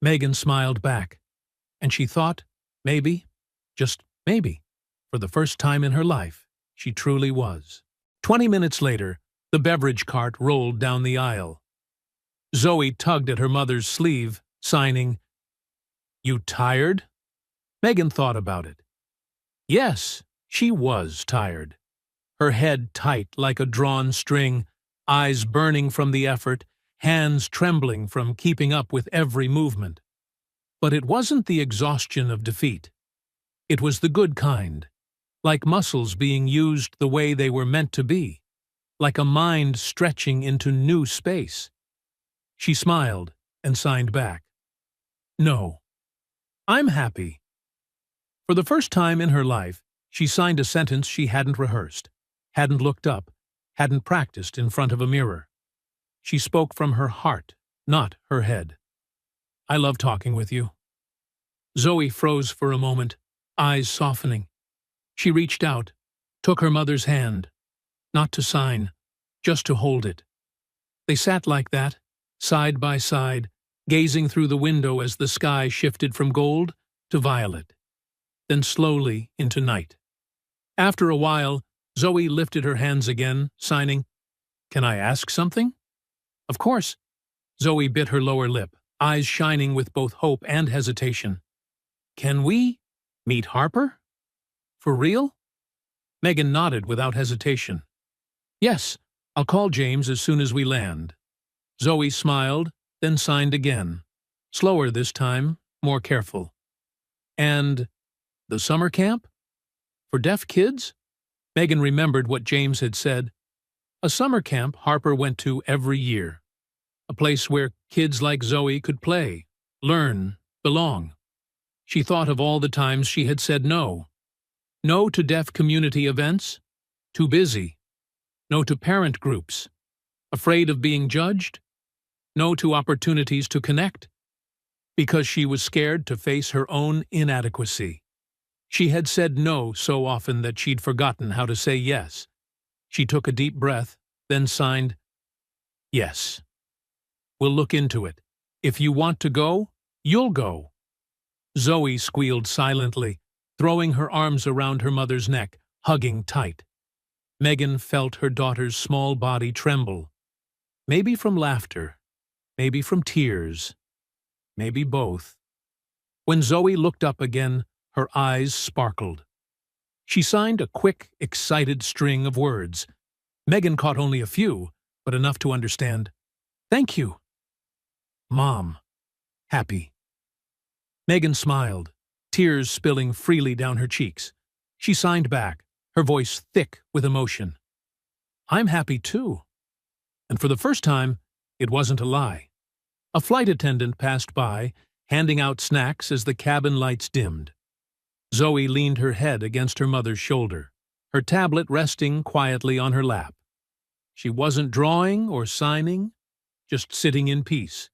Megan smiled back, and she thought, maybe, just maybe, for the first time in her life, she truly was. 20 minutes later, the beverage cart rolled down the aisle. Zoe tugged at her mother's sleeve, signing, "You tired?" Megan thought about it. Yes, she was tired. Her head tight like a drawn string, eyes burning from the effort, hands trembling from keeping up with every movement. But it wasn't the exhaustion of defeat. It was the good kind, like muscles being used the way they were meant to be, like a mind stretching into new space. She smiled and signed back. No, I'm happy. For the first time in her life, she signed a sentence she hadn't rehearsed, hadn't looked up, hadn't practiced in front of a mirror. She spoke from her heart, not her head. I love talking with you. Zoe froze for a moment, eyes softening. She reached out, took her mother's hand, not to sign, just to hold it. They sat like that, side by side, gazing through the window as the sky shifted from gold to violet, then slowly into night. After a while, Zoe lifted her hands again, signing, "Can I ask something?" Of course. Zoe bit her lower lip, eyes shining with both hope and hesitation. Can we meet Harper? For real? Megan nodded without hesitation. Yes, I'll call James as soon as we land. Zoe smiled, then signed again. Slower this time, more careful. And the summer camp? For deaf kids? Megan remembered what James had said. A summer camp Harper went to every year. A place where kids like Zoe could play, learn, belong. She thought of all the times she had said no. No to deaf community events. Too busy. No to parent groups. Afraid of being judged. No to opportunities to connect. because she was scared to face her own inadequacy. She had said no so often that she'd forgotten how to say yes. She took a deep breath, then signed, "Yes. We'll look into it. If you want to go, you'll go." Zoe squealed silently, throwing her arms around her mother's neck, hugging tight. Megan felt her daughter's small body tremble. Maybe from laughter, maybe from tears, maybe both. When Zoe looked up again, her eyes sparkled. She signed a quick, excited string of words. Megan caught only a few, but enough to understand. "Thank you." "Mom." "Happy." Megan smiled, tears spilling freely down her cheeks. She signed back, her voice thick with emotion. "I'm happy too." And for the first time, it wasn't a lie. A flight attendant passed by, handing out snacks as the cabin lights dimmed. Zoe leaned her head against her mother's shoulder, her tablet resting quietly on her lap. She wasn't drawing or signing, just sitting in peace.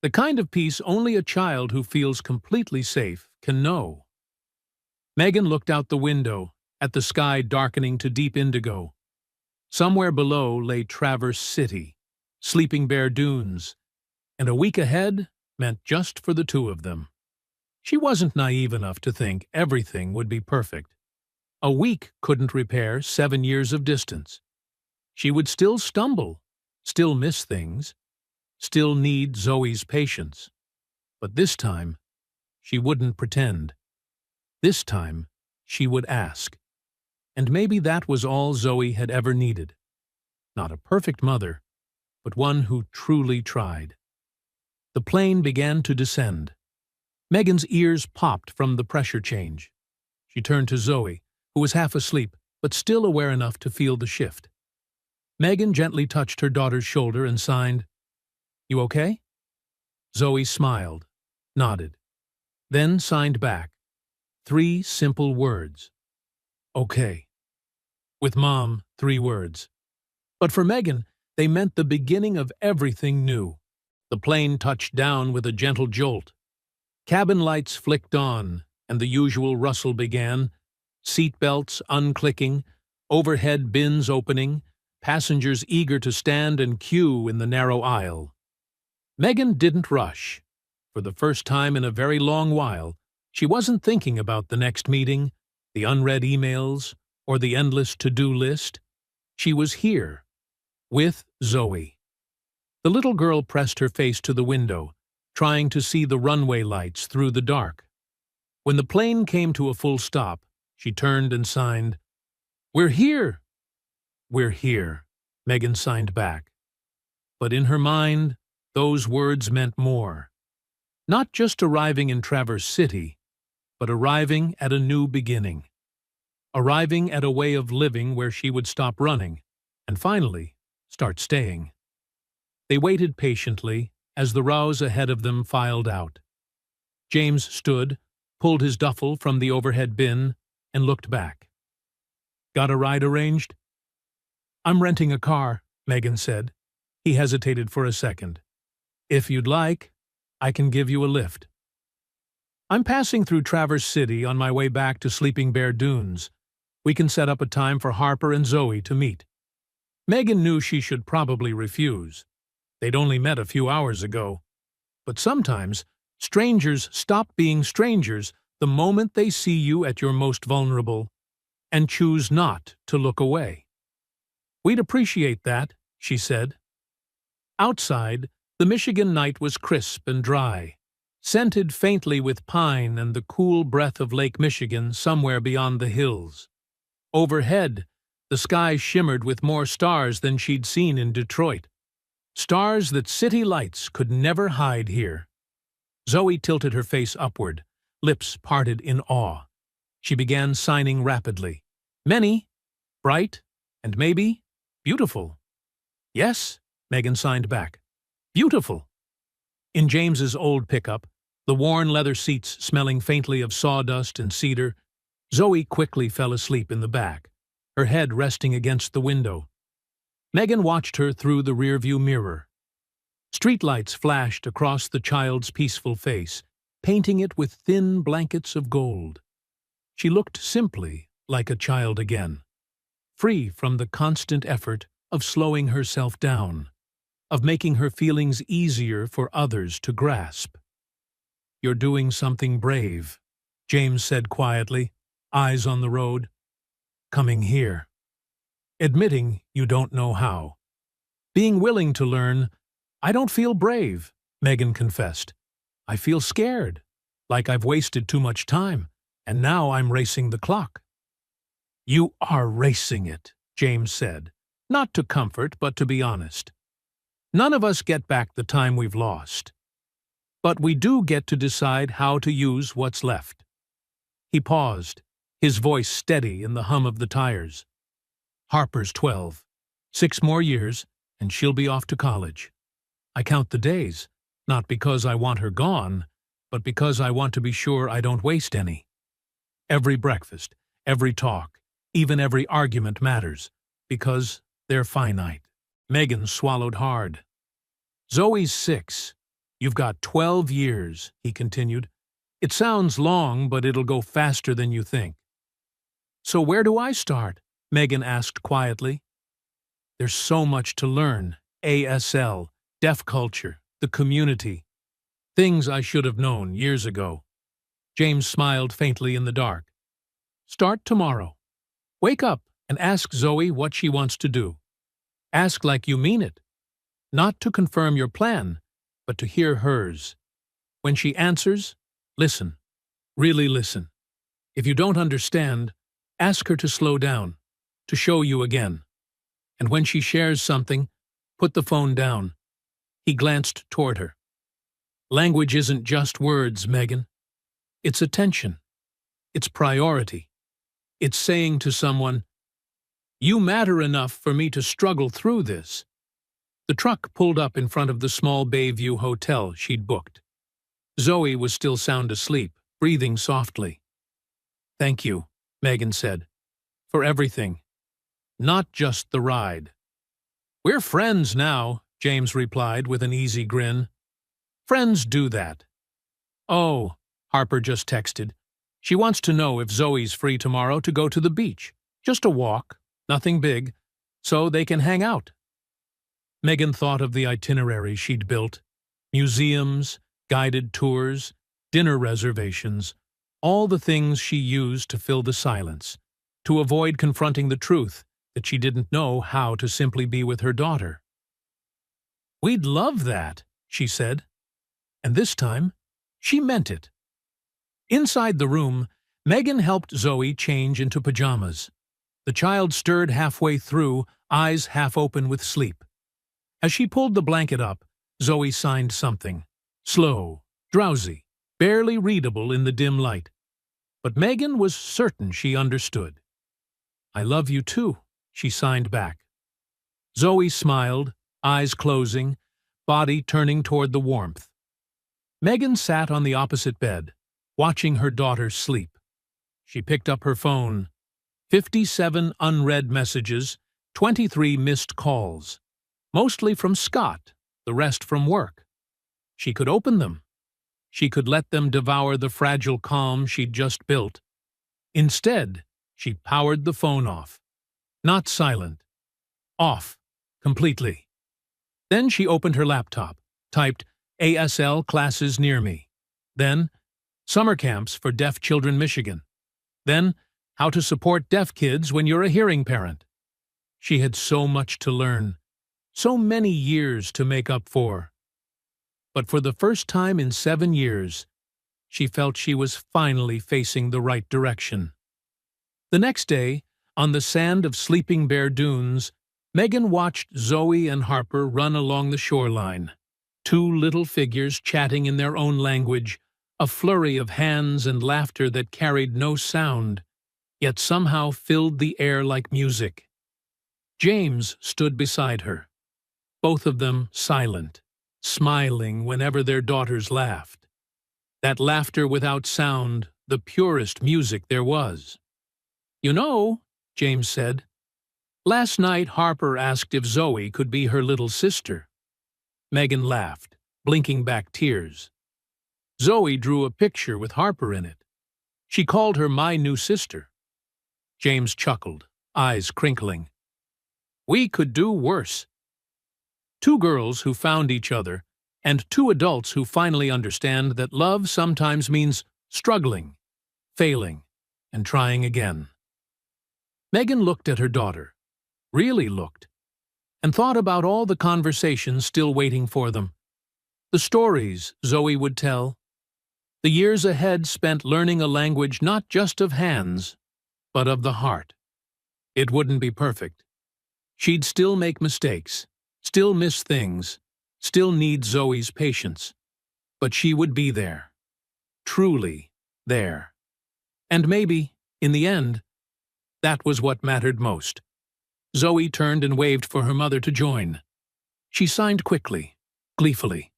The kind of peace only a child who feels completely safe can know. Megan looked out the window, at the sky darkening to deep indigo. Somewhere below lay Traverse City, Sleeping Bear Dunes, and a week ahead meant just for the two of them. She wasn't naive enough to think everything would be perfect. A week couldn't repair 7 years of distance. She would still stumble, still miss things, still need Zoe's patience. But this time, she wouldn't pretend. This time, she would ask. And maybe that was all Zoe had ever needed. Not a perfect mother, but one who truly tried. The plane began to descend. Megan's ears popped from the pressure change. She turned to Zoe, who was half asleep, but still aware enough to feel the shift. Megan gently touched her daughter's shoulder and signed, "You okay?" Zoe smiled, nodded, then signed back. 3 simple words. "Okay." With Mom, 3 words. But for Megan, they meant the beginning of everything new. The plane touched down with a gentle jolt. Cabin lights flicked on, and the usual rustle began, seat belts unclicking, overhead bins opening, passengers eager to stand and queue in the narrow aisle. Megan didn't rush. For the first time in a very long while, she wasn't thinking about the next meeting, the unread emails, or the endless to-do list. She was here, with Zoe. The little girl pressed her face to the window, trying to see the runway lights through the dark. When the plane came to a full stop, she turned and signed, "We're here." "We're here," Megan signed back. But in her mind, those words meant more. Not just arriving in Traverse City, but arriving at a new beginning. Arriving at a way of living where she would stop running, and finally, start staying. They waited patiently as the rows ahead of them filed out. James stood, pulled his duffel from the overhead bin, and looked back. "Got a ride arranged?" "I'm renting a car," Megan said. He hesitated for a second. "If you'd like, I can give you a lift." "I'm passing through Traverse City on my way back to Sleeping Bear Dunes. We can set up a time for Harper and Zoe to meet." Megan knew she should probably refuse. They'd only met a few hours ago. But sometimes, strangers stop being strangers the moment they see you at your most vulnerable, and choose not to look away. "We'd appreciate that," she said. Outside, the Michigan night was crisp and dry, scented faintly with pine and the cool breath of Lake Michigan somewhere beyond the hills. Overhead, the sky shimmered with more stars than she'd seen in Detroit. Stars that city lights could never hide here. Zoe tilted her face upward, lips parted in awe. She began signing rapidly. Many, bright, and maybe beautiful. "Yes," Megan signed back. "Beautiful." In James's old pickup, the worn leather seats smelling faintly of sawdust and cedar, Zoe quickly fell asleep in the back, her head resting against the window. Megan watched her through the rearview mirror. Streetlights flashed across the child's peaceful face, painting it with thin blankets of gold. She looked simply like a child again, free from the constant effort of slowing herself down, of making her feelings easier for others to grasp. "You're doing something brave," James said quietly, eyes on the road. "Coming here. Admitting you don't know how. Being willing to learn." "I don't feel brave," Megan confessed. "I feel scared, like I've wasted too much time, and now I'm racing the clock." "You are racing it," James said, not to comfort but to be honest. "None of us get back the time we've lost. But we do get to decide how to use what's left." He paused, his voice steady in the hum of the tires. "Harper's 12. 6 more years, and she'll be off to college. I count the days, not because I want her gone, but because I want to be sure I don't waste any. Every breakfast, every talk, even every argument matters, because they're finite." Megan swallowed hard. "Zoe's 6. You've got 12 years, he continued. "It sounds long, but it'll go faster than you think." "So where do I start?" Megan asked quietly. "There's so much to learn. ASL, deaf culture, the community. Things I should have known years ago." James smiled faintly in the dark. "Start tomorrow. Wake up and ask Zoe what she wants to do. Ask like you mean it. Not to confirm your plan, but to hear hers. When she answers, listen. Really listen. If you don't understand, ask her to slow down, to show you again. And when she shares something, put the phone down." He glanced toward her. "Language isn't just words, Megan. It's attention. It's priority. It's saying to someone, 'You matter enough for me to struggle through this.'" The truck pulled up in front of the small Bayview hotel she'd booked. Zoe was still sound asleep, breathing softly. "Thank you," Megan said, "for everything. Not just the ride." "We're friends now," James replied with an easy grin. "Friends do that." "Oh," Harper just texted. "She wants to know if Zoe's free tomorrow to go to the beach. Just a walk, nothing big, so they can hang out." Megan thought of the itinerary she'd built. Museums, guided tours, dinner reservations, all the things she used to fill the silence, to avoid confronting the truth that she didn't know how to simply be with her daughter. "We'd love that," she said. And this time, she meant it. Inside the room, Megan helped Zoe change into pajamas. The child stirred halfway through, eyes half open with sleep. As she pulled the blanket up, Zoe signed something. Slow, drowsy, barely readable in the dim light. But Megan was certain she understood. "I love you too," she signed back. Zoe smiled, eyes closing, body turning toward the warmth. Megan sat on the opposite bed, watching her daughter sleep. She picked up her phone. 57 unread messages, 23 missed calls. Mostly from Scott, the rest from work. She could open them. She could let them devour the fragile calm she'd just built. Instead, she powered the phone off. Not silent. Off. Completely. Then she opened her laptop, typed ASL classes near me. Then, summer camps for deaf children Michigan. Then, how to support deaf kids when you're a hearing parent. She had so much to learn, so many years to make up for. But for the first time in 7 years, she felt she was finally facing the right direction. The next day, on the sand of Sleeping Bear Dunes, Megan watched Zoe and Harper run along the shoreline. 2 little figures chatting in their own language, a flurry of hands and laughter that carried no sound, yet somehow filled the air like music. James stood beside her, both of them silent, smiling whenever their daughters laughed. That laughter without sound, the purest music there was. "You know," James said, "last night Harper asked if Zoe could be her little sister." Megan laughed, blinking back tears. Zoe drew a picture with Harper in it. She called her my new sister. James chuckled, eyes crinkling. We could do worse. Two girls who found each other, and two adults who finally understand that love sometimes means struggling, failing, and trying again. Megan looked at her daughter, really looked, and thought about all the conversations still waiting for them. The stories Zoe would tell. The years ahead spent learning a language not just of hands, but of the heart. It wouldn't be perfect. She'd still make mistakes, still miss things, still need Zoe's patience. But she would be there. Truly there. And maybe, in the end, that was what mattered most. Zoe turned and waved for her mother to join. She signed quickly, gleefully.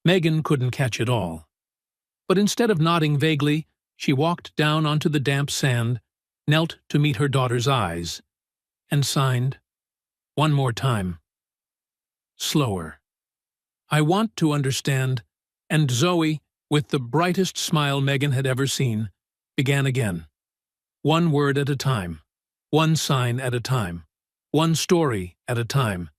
Megan couldn't catch it all. But instead of nodding vaguely, she walked down onto the damp sand, knelt to meet her daughter's eyes, and signed, one more time. Slower. I want to understand, and Zoe, with the brightest smile Megan had ever seen, began again. One word at a time, one sign at a time, one story at a time,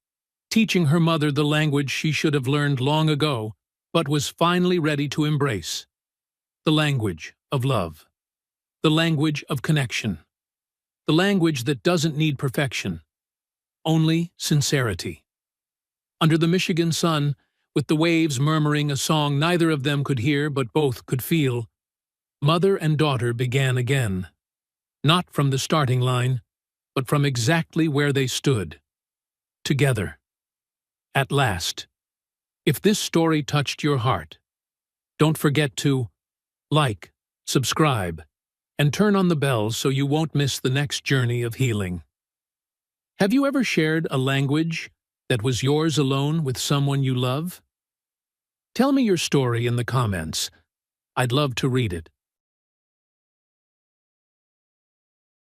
teaching her mother the language she should have learned long ago, but was finally ready to embrace. The language of love. The language of connection. The language that doesn't need perfection. Only sincerity. Under the Michigan sun, with the waves murmuring a song neither of them could hear but both could feel, mother and daughter began again. Not from the starting line, but from exactly where they stood. Together. At last. If this story touched your heart, don't forget to like, subscribe, and turn on the bell so you won't miss the next journey of healing. Have you ever shared a language that was yours alone with someone you love? Tell me your story in the comments. I'd love to read it.